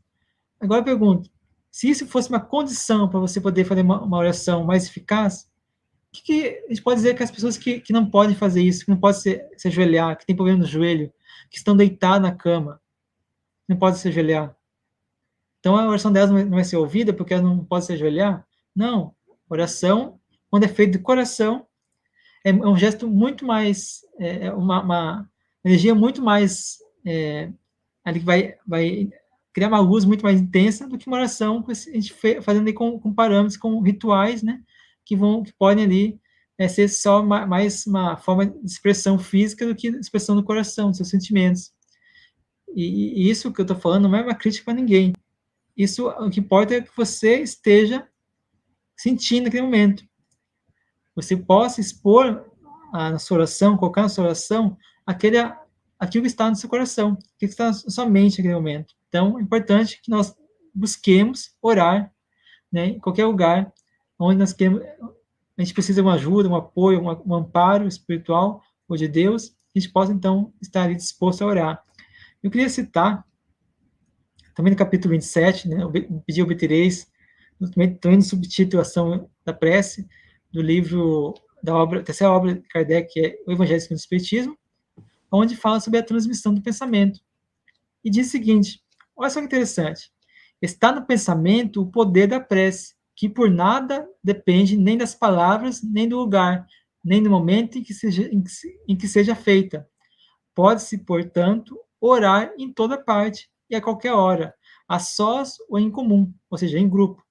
Agora eu pergunto, se isso fosse uma condição para você poder fazer uma oração mais eficaz, o que a gente pode dizer que as pessoas que não podem fazer isso, que não podem se ajoelhar, que têm problema no joelho, que estão deitadas na cama, não podem se ajoelhar? Então a oração delas não vai ser ouvida porque elas não podem se ajoelhar? Não. Oração, quando é feita de coração, é um gesto muito mais, uma energia muito mais, ali que vai criar uma luz muito mais intensa do que uma oração que a gente fazendo ali com parâmetros, com rituais, né, que podem ali ser só mais uma forma de expressão física do que expressão do coração, dos seus sentimentos. E isso que eu estou falando não é uma crítica para ninguém. Isso, o que importa é que você esteja sentindo naquele momento. Você possa expor na sua oração, colocar na sua oração aquilo que está no seu coração, aquilo que está na sua mente naquele momento. Então, é importante que nós busquemos orar, né, em qualquer lugar onde a gente precisa de uma ajuda, um apoio, um amparo espiritual ou de Deus, a gente possa, então, estar ali disposto a orar. Eu queria citar, também no capítulo 27, né, Pedi obtereis, também no subtítulo Ação da Prece, do livro, terceira obra de Kardec, que é o Evangelho segundo o Espiritismo, onde fala sobre a transmissão do pensamento. E diz o seguinte, olha só que interessante, está no pensamento o poder da prece, que por nada depende nem das palavras, nem do lugar, nem do momento em que seja feita. Pode-se, portanto, orar em toda parte e a qualquer hora, a sós ou em comum, ou seja, em grupo.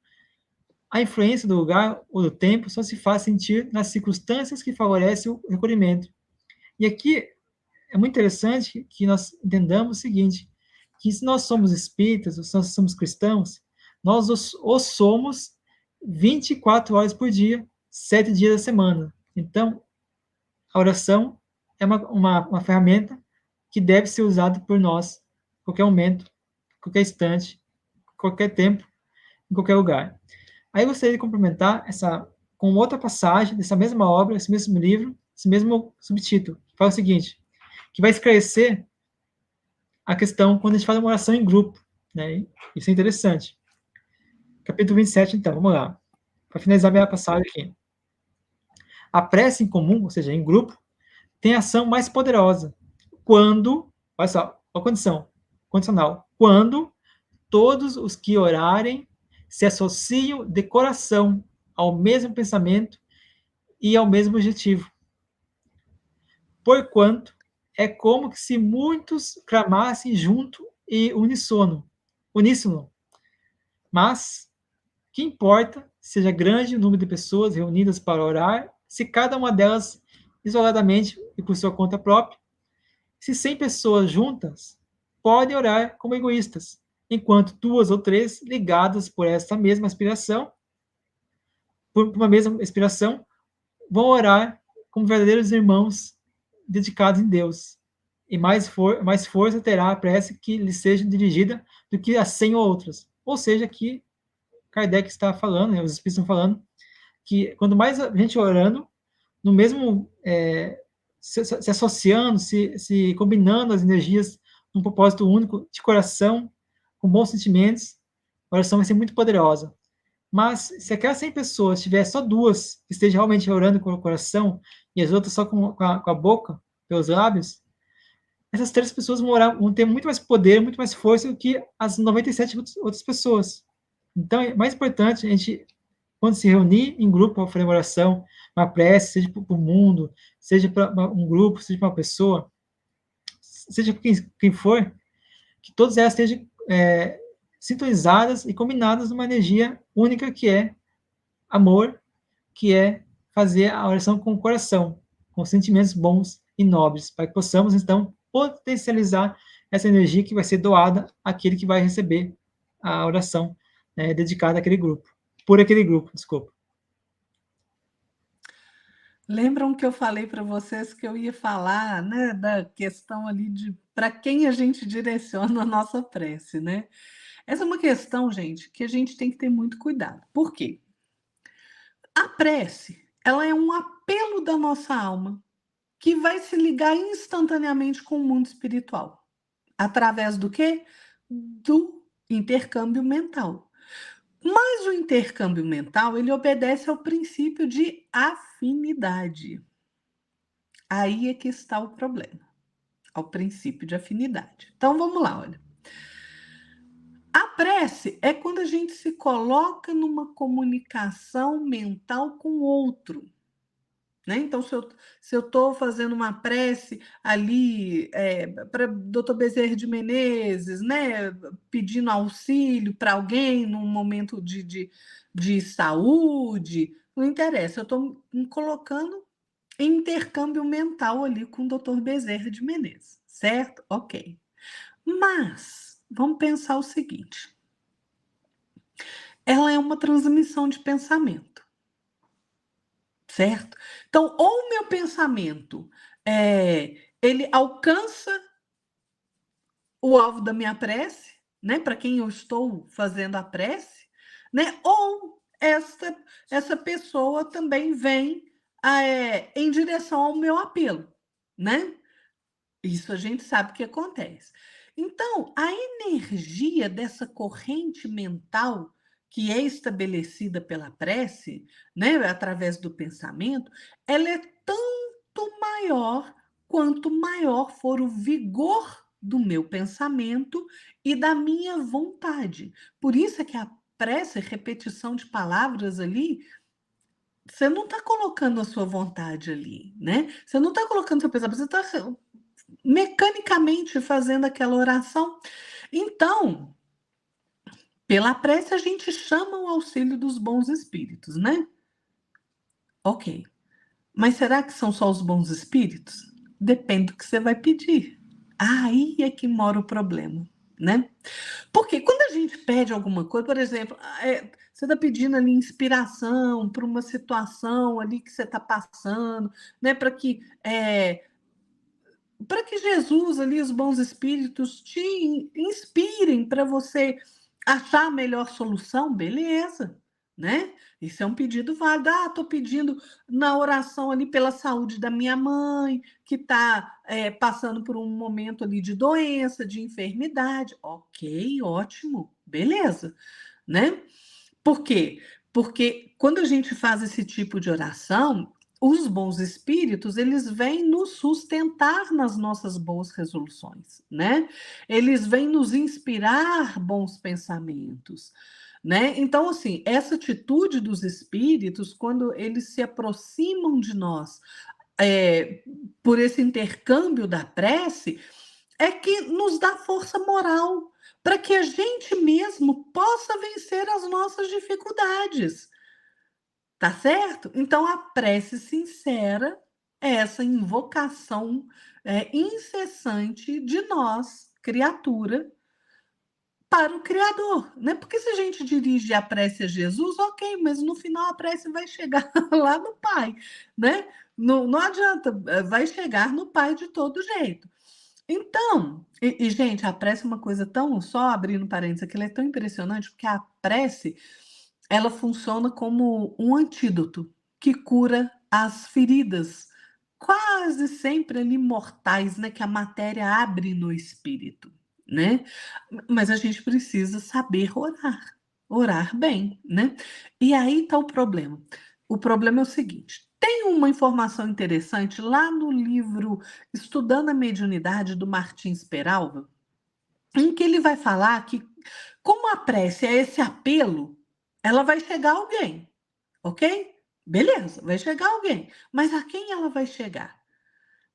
A influência do lugar ou do tempo só se faz sentir nas circunstâncias que favorecem o recolhimento. E aqui é muito interessante que nós entendamos o seguinte, que se nós somos espíritas, se nós somos cristãos, nós os somos 24 horas por dia, 7 dias da semana. Então, a oração é uma ferramenta que deve ser usada por nós, em qualquer momento, em qualquer instante, em qualquer tempo, em qualquer lugar. Aí eu gostaria de complementar com outra passagem dessa mesma obra, esse mesmo livro, esse mesmo subtítulo, que fala o seguinte, que vai esclarecer a questão quando a gente faz uma oração em grupo, né? Isso é interessante. Capítulo 27, então, vamos lá. Para finalizar minha passagem aqui. A prece em comum, ou seja, em grupo, tem ação mais poderosa quando, olha só, a condicional, quando todos os que orarem se associam de coração ao mesmo pensamento e ao mesmo objetivo. Porquanto é como que se muitos clamassem junto e uníssono. Mas que importa seja grande o número de pessoas reunidas para orar, se cada uma delas isoladamente e por sua conta própria, se 100 pessoas juntas podem orar como egoístas, enquanto 2 ou 3 ligadas por essa mesma aspiração, por uma mesma inspiração, vão orar como verdadeiros irmãos dedicados em Deus. E mais força terá a prece que lhe seja dirigida do que a 100 outras. Ou seja, que Kardec está falando, né, os Espíritos estão falando, que quanto mais a gente orando, no mesmo, se associando, se combinando as energias num propósito único, de coração, com bons sentimentos, a oração vai ser muito poderosa. Mas se aquelas 100 pessoas tiver só 2 que estejam realmente orando com o coração e as outras só com a boca, pelos lábios, essas 3 pessoas vão ter muito mais poder, muito mais força do que as 97 outras pessoas. Então, é mais importante a gente, quando se reunir em grupo para fazer uma oração, uma prece, seja para o mundo, seja para um grupo, seja para uma pessoa, seja quem for, que todas elas estejam sintonizadas e combinadas numa energia única que é amor, que é fazer a oração com o coração, com sentimentos bons e nobres, para que possamos, então, potencializar essa energia que vai ser doada àquele que vai receber a oração dedicada àquele grupo, por aquele grupo, desculpa. Lembram que eu falei para vocês que eu ia falar, né, da questão ali de para quem a gente direciona a nossa prece, né? Essa é uma questão, gente, que a gente tem que ter muito cuidado. Por quê? A prece, ela é um apelo da nossa alma que vai se ligar instantaneamente com o mundo espiritual. Através do quê? Do intercâmbio mental. Mas o intercâmbio mental, ele obedece ao princípio de afinidade. Aí é que está o problema, ao princípio de afinidade. Então vamos lá, olha. A prece é quando a gente se coloca numa comunicação mental com o outro. Né? Então, se eu estou fazendo uma prece ali para Dr. Bezerra de Menezes, né? Pedindo auxílio para alguém num momento de saúde, não interessa, eu estou me colocando em intercâmbio mental ali com o Dr. Bezerra de Menezes, certo? Ok. Mas, vamos pensar o seguinte, ela é uma transmissão de pensamento. Certo? Então, ou o meu pensamento ele alcança o alvo da minha prece, né? Para quem eu estou fazendo a prece, né? Ou essa pessoa também vem em direção ao meu apelo, né? Isso a gente sabe que acontece. Então, a energia dessa corrente mental que é estabelecida pela prece, né, através do pensamento, ela é tanto maior quanto maior for o vigor do meu pensamento e da minha vontade. Por isso é que a prece, repetição de palavras ali, você não está colocando a sua vontade ali, né? Você não está colocando seu pensamento, você está mecanicamente fazendo aquela oração. Então, pela prece a gente chama o auxílio dos bons espíritos, né? Ok. Mas será que são só os bons espíritos? Depende do que você vai pedir. Aí é que mora o problema, né? Porque quando a gente pede alguma coisa, por exemplo, você está pedindo ali inspiração para uma situação ali que você está passando, né? Para que Jesus ali, os bons espíritos, te inspirem para você achar a melhor solução, beleza, né? Isso é um pedido válido. Ah, estou pedindo na oração ali pela saúde da minha mãe, que está passando por um momento ali de doença, de enfermidade. Ok, ótimo, beleza, né? Por quê? Porque quando a gente faz esse tipo de oração, os bons espíritos, eles vêm nos sustentar nas nossas boas resoluções, né? Eles vêm nos inspirar bons pensamentos, né? Então, assim, essa atitude dos espíritos, quando eles se aproximam de nós, por esse intercâmbio da prece, é que nos dá força moral para que a gente mesmo possa vencer as nossas dificuldades. Tá certo? Então, a prece sincera é essa invocação incessante de nós, criatura, para o Criador, né? Porque se a gente dirige a prece a Jesus, ok, mas no final a prece vai chegar lá no Pai, né? Não, não adianta, vai chegar no Pai de todo jeito. Então, gente, a prece é uma coisa tão, só abrindo parênteses aqui, ela é tão impressionante, porque a prece, ela funciona como um antídoto que cura as feridas, quase sempre ali mortais, né, que a matéria abre no espírito, né? Mas a gente precisa saber orar, orar bem, né? E aí está o problema. O problema é o seguinte: tem uma informação interessante lá no livro Estudando a Mediunidade, do Martins Peralva, em que ele vai falar que, como a prece é esse apelo, ela vai chegar a alguém, ok? Beleza, vai chegar alguém. Mas a quem ela vai chegar?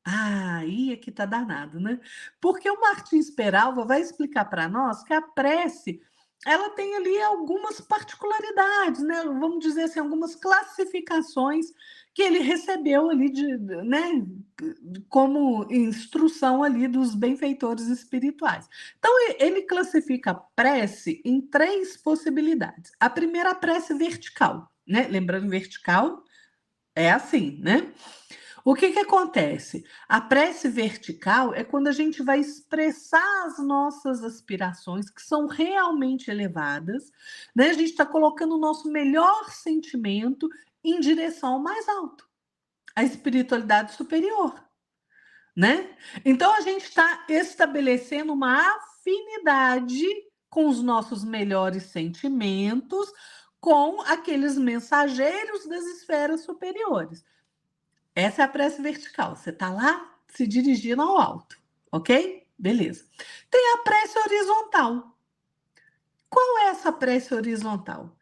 Ah, aí é que tá danado, né? Porque o Martins Peralva vai explicar para nós que a prece, ela tem ali algumas particularidades, né? Vamos dizer assim, algumas classificações que ele recebeu ali de, né? como instrução ali dos benfeitores espirituais. Então, ele classifica a prece em 3 possibilidades. A primeira, a prece vertical, né? Lembrando, vertical é assim, né? O que que acontece? A prece vertical é quando a gente vai expressar as nossas aspirações, que são realmente elevadas, né? A gente está colocando o nosso melhor sentimento em direção ao mais alto, à espiritualidade superior, né? Então a gente está estabelecendo uma afinidade com os nossos melhores sentimentos, com aqueles mensageiros das esferas superiores. Essa é a prece vertical. Você está lá se dirigindo ao alto, ok? Beleza. Tem a prece horizontal. Qual é essa prece horizontal?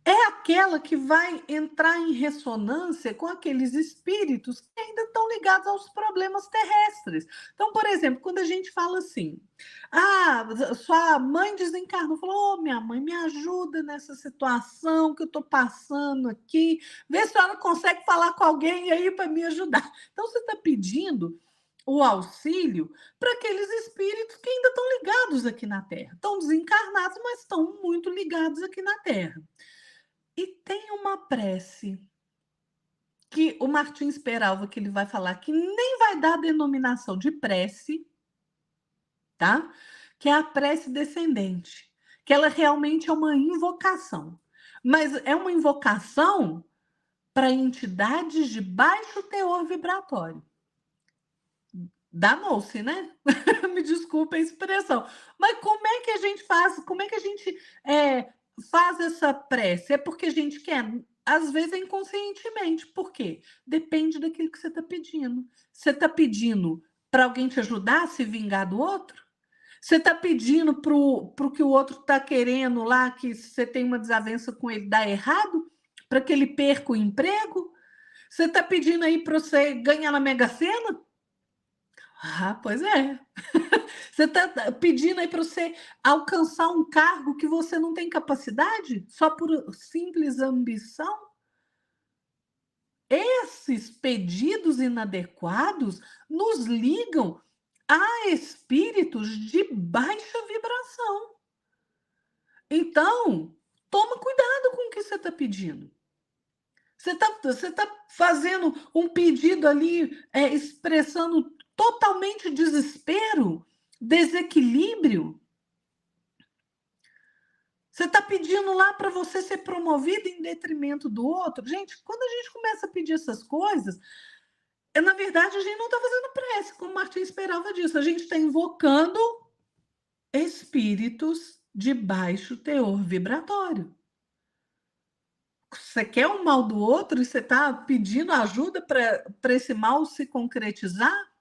É aquela que vai entrar em ressonância com aqueles espíritos que ainda estão ligados aos problemas terrestres. Então, por exemplo, quando a gente fala assim, sua mãe desencarnou, falou, minha mãe, me ajuda nessa situação que eu estou passando aqui, vê se a senhora consegue falar com alguém aí para me ajudar. Então, você está pedindo o auxílio para aqueles espíritos que ainda estão ligados aqui na Terra. Estão desencarnados, mas estão muito ligados aqui na Terra. E tem uma prece que o Martins Peralva, que ele vai falar que nem vai dar a denominação de prece, tá? Que é a prece descendente, que ela realmente é uma invocação. Mas é uma invocação para entidades de baixo teor vibratório. Danou-se, né? Me desculpa a expressão. Mas como é que a gente faz? Como é que a gente faz essa prece? É porque a gente quer? Às vezes é inconscientemente. Por quê? Depende daquilo que você está pedindo. Você está pedindo para alguém te ajudar a se vingar do outro? Você está pedindo para o que o outro está querendo lá, que você tem uma desavença com ele, dar errado? Para que ele perca o emprego? Você está pedindo aí para você ganhar na Mega Sena? Pois é. Você está pedindo aí para você alcançar um cargo que você não tem capacidade, só por simples ambição? Esses pedidos inadequados nos ligam a espíritos de baixa vibração. Então, toma cuidado com o que você está pedindo. Você tá fazendo um pedido ali, expressando totalmente desespero, desequilíbrio. Você está pedindo lá para você ser promovido em detrimento do outro. Gente, quando a gente começa a pedir essas coisas, na verdade, a gente não está fazendo prece, como Martins esperava disso. A gente está invocando espíritos de baixo teor vibratório. Você quer o mal do outro e você está pedindo ajuda para esse mal se concretizar?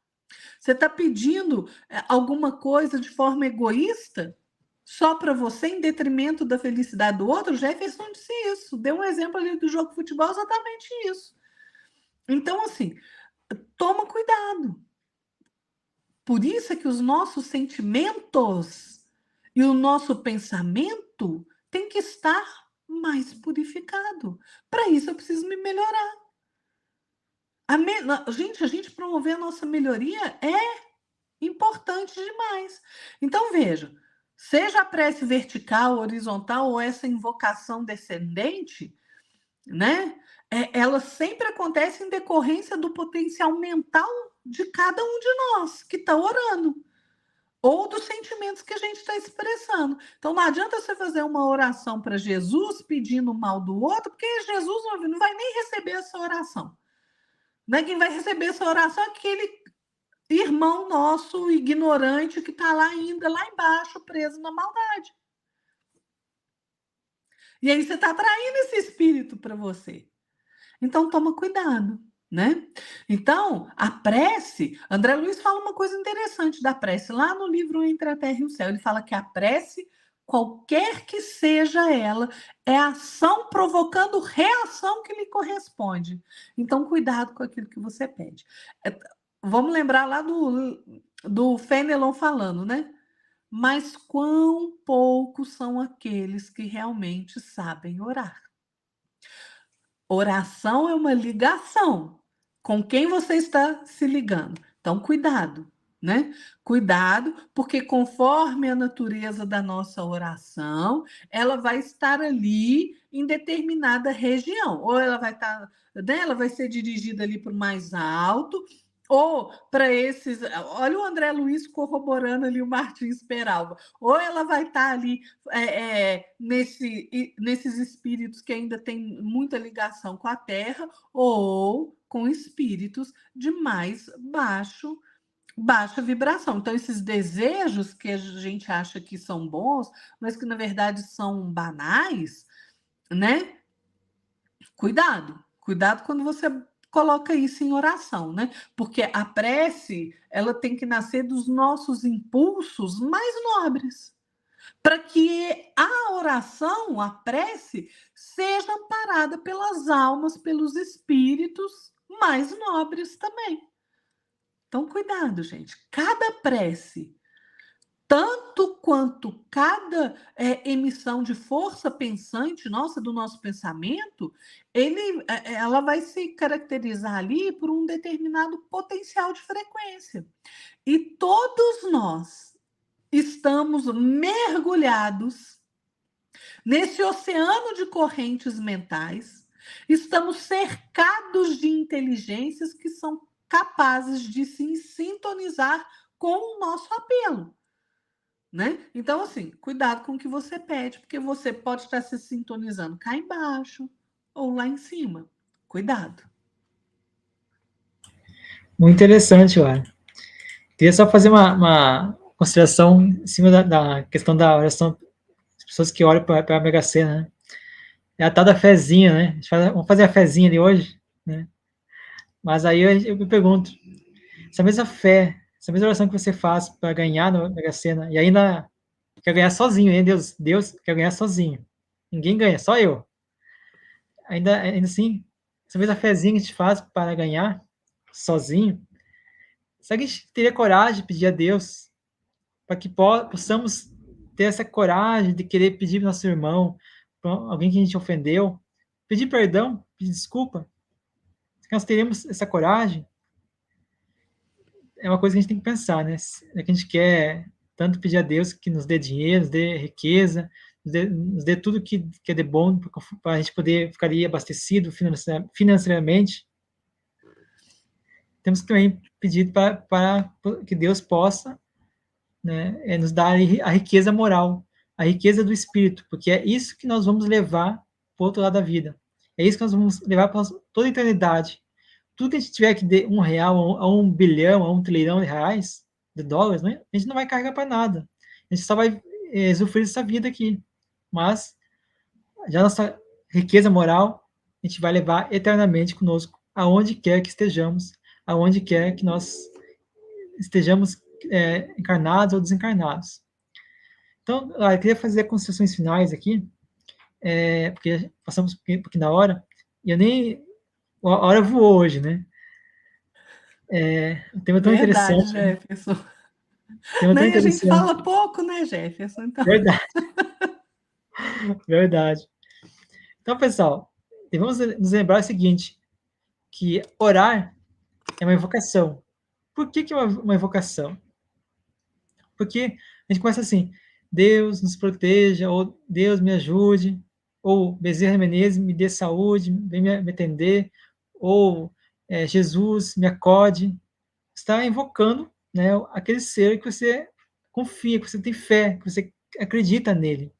Você está pedindo alguma coisa de forma egoísta? Só para você, em detrimento da felicidade do outro? Jefferson disse isso. Deu um exemplo ali do jogo de futebol, exatamente isso. Então, assim, toma cuidado. Por isso é que os nossos sentimentos e o nosso pensamento tem que estar mais purificado. Para isso, eu preciso me melhorar. Gente, a gente promover a nossa melhoria é importante demais. Então, veja, seja a prece vertical, horizontal ou essa invocação descendente, né? Ela sempre acontece em decorrência do potencial mental de cada um de nós que está orando, ou dos sentimentos que a gente está expressando. Então, não adianta você fazer uma oração para Jesus pedindo o mal do outro, porque Jesus não vai nem receber essa oração. Né? Quem vai receber essa oração é aquele irmão nosso ignorante que está lá ainda, lá embaixo, preso na maldade. E aí você está atraindo esse espírito para você. Então, toma cuidado, né? Então, a prece, André Luiz fala uma coisa interessante da prece, lá no livro Entre a Terra e o Céu, ele fala que a prece, qualquer que seja ela, é ação provocando reação que lhe corresponde. Então, cuidado com aquilo que você pede. Vamos lembrar lá do Fenelon falando, né? Mas quão poucos são aqueles que realmente sabem orar. Oração é uma ligação com quem você está se ligando. Então, cuidado, né? Cuidado, porque conforme a natureza da nossa oração, ela vai estar ali em determinada região. Ou ela vai estar, né? Ela vai ser dirigida ali para o mais alto, ou para esses. Olha o André Luiz corroborando ali o Martins Peralva. Ou ela vai estar ali nesses espíritos que ainda têm muita ligação com a Terra, ou com espíritos de mais baixa vibração. Então, esses desejos que a gente acha que são bons, mas que na verdade são banais, né? Cuidado quando você coloca isso em oração, né? Porque a prece, ela tem que nascer dos nossos impulsos mais nobres, para que a oração, a prece, seja amparada pelas almas, pelos espíritos mais nobres também. Então, cuidado, gente. Cada prece, tanto quanto cada emissão de força pensante nossa, do nosso pensamento, ela vai se caracterizar ali por um determinado potencial de frequência. E todos nós estamos mergulhados nesse oceano de correntes mentais, estamos cercados de inteligências que são capazes de se sintonizar com o nosso apelo, né? Então, assim, cuidado com o que você pede, porque você pode estar se sintonizando cá embaixo ou lá em cima. Cuidado. Muito interessante, Lara. Queria só fazer uma consideração em cima da questão da oração, as pessoas que olham para a Mega Sena, né? É a tal da fezinha, né? Vamos fazer a fezinha de hoje, né? Mas aí eu me pergunto, essa mesma fé, essa mesma oração que você faz para ganhar na Mega Sena, e ainda quer ganhar sozinho, hein? Deus quer ganhar sozinho. Ninguém ganha, só eu. Ainda assim, essa mesma fezinha que a gente faz para ganhar sozinho, será que a gente teria coragem de pedir a Deus para que possamos ter essa coragem de querer pedir para nosso irmão, para alguém que a gente ofendeu, pedir perdão, pedir desculpa? Se nós teremos essa coragem, é uma coisa que a gente tem que pensar, né? É que a gente quer tanto pedir a Deus que nos dê dinheiro, nos dê riqueza, nos dê tudo que é de bom para a gente poder ficar ali abastecido financeiramente. Temos que também pedir para que Deus possa, né, nos dar a riqueza moral, a riqueza do espírito, porque é isso que nós vamos levar para o outro lado da vida. É isso que nós vamos levar para toda a eternidade. Tudo que a gente tiver que de R$ 1 a 1 bilhão, a 1 trilhão de reais, de dólares, né, a gente não vai carregar para nada. A gente só vai usufruir dessa vida aqui. Mas já a nossa riqueza moral, a gente vai levar eternamente conosco, aonde quer que estejamos, aonde quer que nós estejamos encarnados ou desencarnados. Então, eu queria fazer considerações finais aqui, porque passamos um pouquinho da hora, e eu nem... A hora voou hoje, né? Um tema tão Verdade, interessante, né? Jefferson. Tema tão Né? E a gente interessante. fala pouco, né, Jefferson? Então... Verdade, verdade. Então, pessoal, devemos nos lembrar o seguinte, que orar é uma evocação. Por que é uma evocação? Porque a gente começa assim, Deus nos proteja, ou Deus me ajude, ou Bezerra Menezes me dê saúde, vem me atender, ou Jesus me acode. Você está invocando, né, aquele ser que você confia, que você tem fé, que você acredita nele.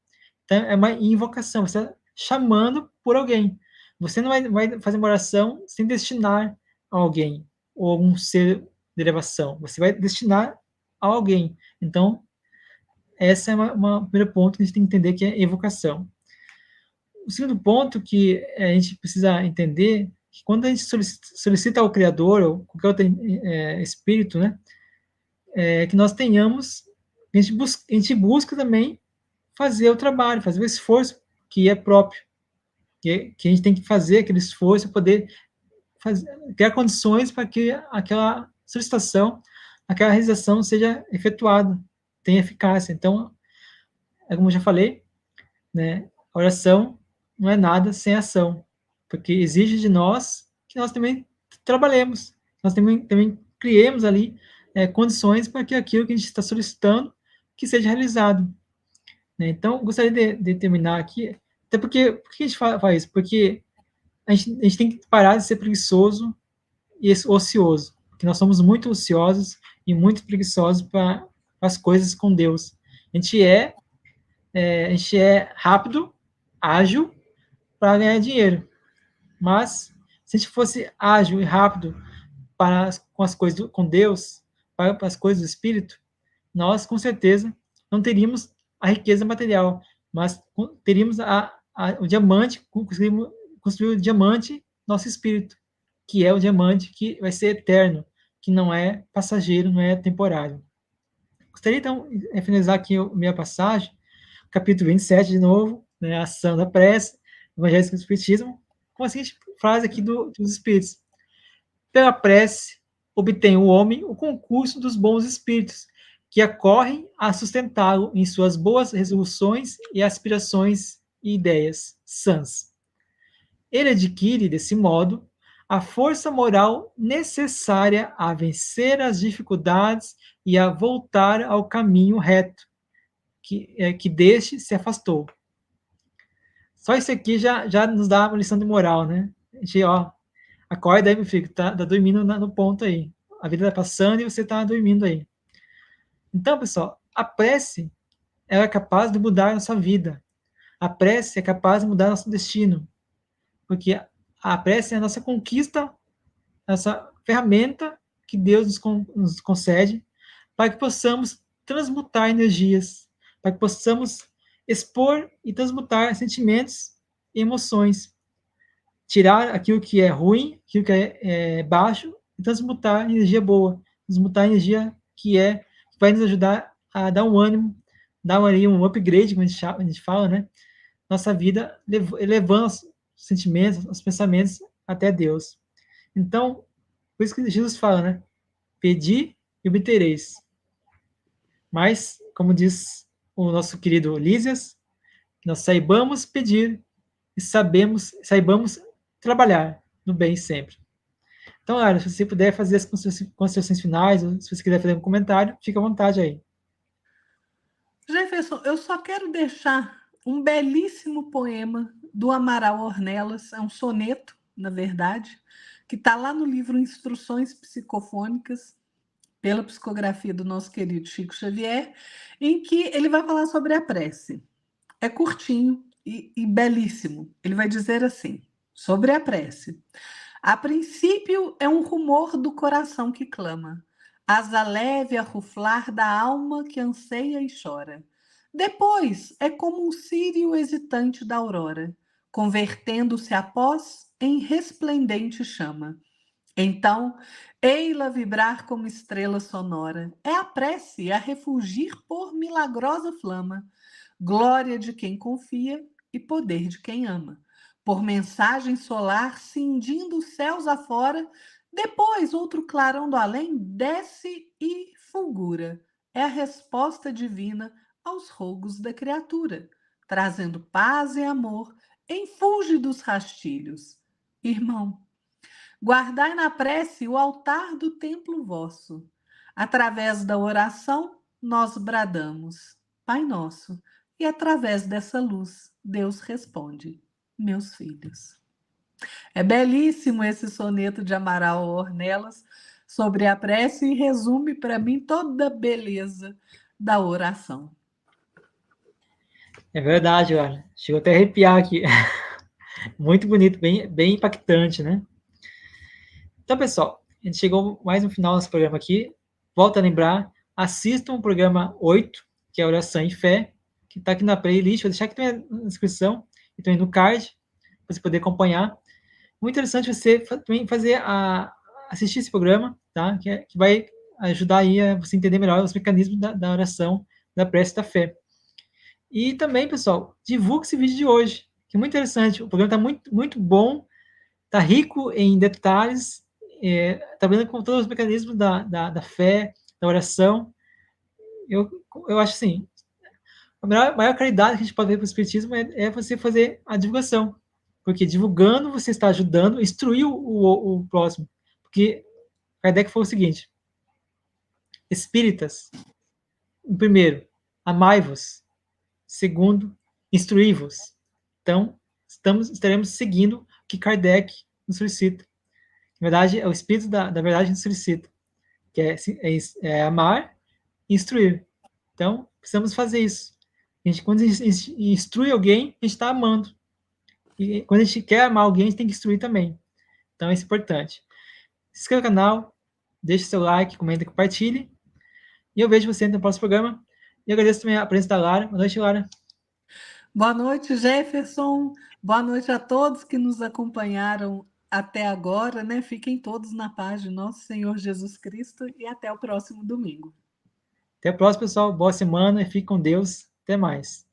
Então, é uma invocação, você está chamando por alguém. Você não vai fazer uma oração sem destinar a alguém, ou algum ser de elevação. Você vai destinar a alguém. Então, esse é um primeiro ponto que a gente tem que entender, que é evocação. O segundo ponto que a gente precisa entender, que quando a gente solicita ao Criador, ou qualquer outro espírito, né, que nós tenhamos, a gente busca também fazer o trabalho, fazer o esforço que é próprio, que a gente tem que fazer aquele esforço para poder criar condições para que aquela solicitação, aquela realização seja efetuada, tenha eficácia. Então, como eu já falei, né, a oração não é nada sem ação, porque exige de nós que nós também trabalhemos, nós também criemos ali condições para que aquilo que a gente está solicitando que seja realizado. Né? Então, gostaria de terminar aqui, até porque, por que a gente faz isso? Porque a gente tem que parar de ser preguiçoso e ocioso, porque nós somos muito ociosos e muito preguiçosos para as coisas com Deus. A gente é rápido, ágil para ganhar dinheiro, mas se a gente fosse ágil e rápido com as coisas com Deus, para as coisas do Espírito, nós com certeza não teríamos a riqueza material, mas teríamos o diamante, construir o diamante nosso espírito, que é o diamante que vai ser eterno, que não é passageiro, não é temporário. Gostaria, então, de finalizar aqui a minha passagem, capítulo 27, de novo, né, a ação da prece, Evangelho do Espiritismo, com a seguinte frase aqui dos Espíritos. Pela prece, obtém o homem o concurso dos bons espíritos, que acorrem a sustentá-lo em suas boas resoluções e aspirações e ideias sãs. Ele adquire, desse modo, a força moral necessária a vencer as dificuldades e a voltar ao caminho reto, que deste se afastou. Só isso aqui já nos dá uma lição de moral, né? A gente, acorda aí, meu filho, tá dormindo no ponto aí. A vida tá passando e você tá dormindo aí. Então, pessoal, a prece ela é capaz de mudar a nossa vida. A prece é capaz de mudar nosso destino. Porque a prece é a nossa conquista, essa ferramenta que Deus nos concede para que possamos transmutar energias, para que possamos expor e transmutar sentimentos e emoções. Tirar aquilo que é ruim, aquilo que é baixo, e transmutar em energia boa, transmutar em energia que vai nos ajudar a dar um ânimo, dar um upgrade, como a gente fala, né? Nossa vida, elevando os sentimentos, os pensamentos até Deus. Então, por isso que Jesus fala, né? Pedi e obtereis. Mas, como diz o nosso querido Lísias, nós saibamos pedir e saibamos trabalhar no bem sempre. Então, Lara, se você puder fazer as considerações finais, ou se você quiser fazer um comentário, fica à vontade aí. Jefferson, eu só quero deixar um belíssimo poema do Amaral Ornelas, é um soneto, na verdade, que está lá no livro Instruções Psicofônicas, pela psicografia do nosso querido Chico Xavier, em que ele vai falar sobre a prece. É curtinho e belíssimo. Ele vai dizer assim, sobre a prece. A princípio é um rumor do coração que clama, asa leve a ruflar da alma que anseia e chora. Depois é como um círio hesitante da aurora, convertendo-se após em resplendente chama. Então, ei-la vibrar como estrela sonora. É a prece a refulgir por milagrosa flama, glória de quem confia e poder de quem ama. Por mensagem solar cindindo os céus afora, depois outro clarão do além desce e fulgura. É a resposta divina aos rogos da criatura, trazendo paz e amor em fúlgidos rastilhos. Irmão, guardai na prece o altar do templo vosso. Através da oração, nós bradamos, Pai Nosso, e através dessa luz, Deus responde, meus filhos. É belíssimo esse soneto de Amaral Ornelas sobre a prece e resume para mim toda a beleza da oração. É verdade, olha. Chegou até a arrepiar aqui. Muito bonito, bem impactante, né? Então, pessoal, a gente chegou mais no final desse programa aqui. Volto a lembrar, assistam o programa 8, que é Oração e Fé, que está aqui na playlist. Vou deixar aqui também na descrição e também no card, para você poder acompanhar. Muito interessante você também assistir esse programa, tá? Que vai ajudar aí a você entender melhor os mecanismos da oração, da prece da fé. E também, pessoal, divulgue esse vídeo de hoje, que é muito interessante. O programa está muito, muito bom, está rico em detalhes, trabalhando com todos os mecanismos da fé, da oração. Eu acho assim, a maior caridade que a gente pode ver para o Espiritismo é você fazer a divulgação, porque divulgando você está ajudando a instruir o próximo, que Kardec falou o seguinte: espíritas, primeiro, amai-vos. Segundo, instruí-vos. Então, estaremos seguindo o que Kardec nos solicita. Na verdade, é o espírito da verdade que nos solicita, que é amar e instruir. Então, precisamos fazer isso. Quando a gente instrui alguém, a gente está amando. E quando a gente quer amar alguém, a gente tem que instruir também. Então, isso é importante. Se inscreva no canal, deixe seu like, comenta, compartilhe. E eu vejo você no próximo programa. E agradeço também a presença da Lara. Boa noite, Lara. Boa noite, Jefferson. Boa noite a todos que nos acompanharam até agora, né? Fiquem todos na paz de nosso Senhor Jesus Cristo e até o próximo domingo. Até a próxima, pessoal. Boa semana e fique com Deus. Até mais.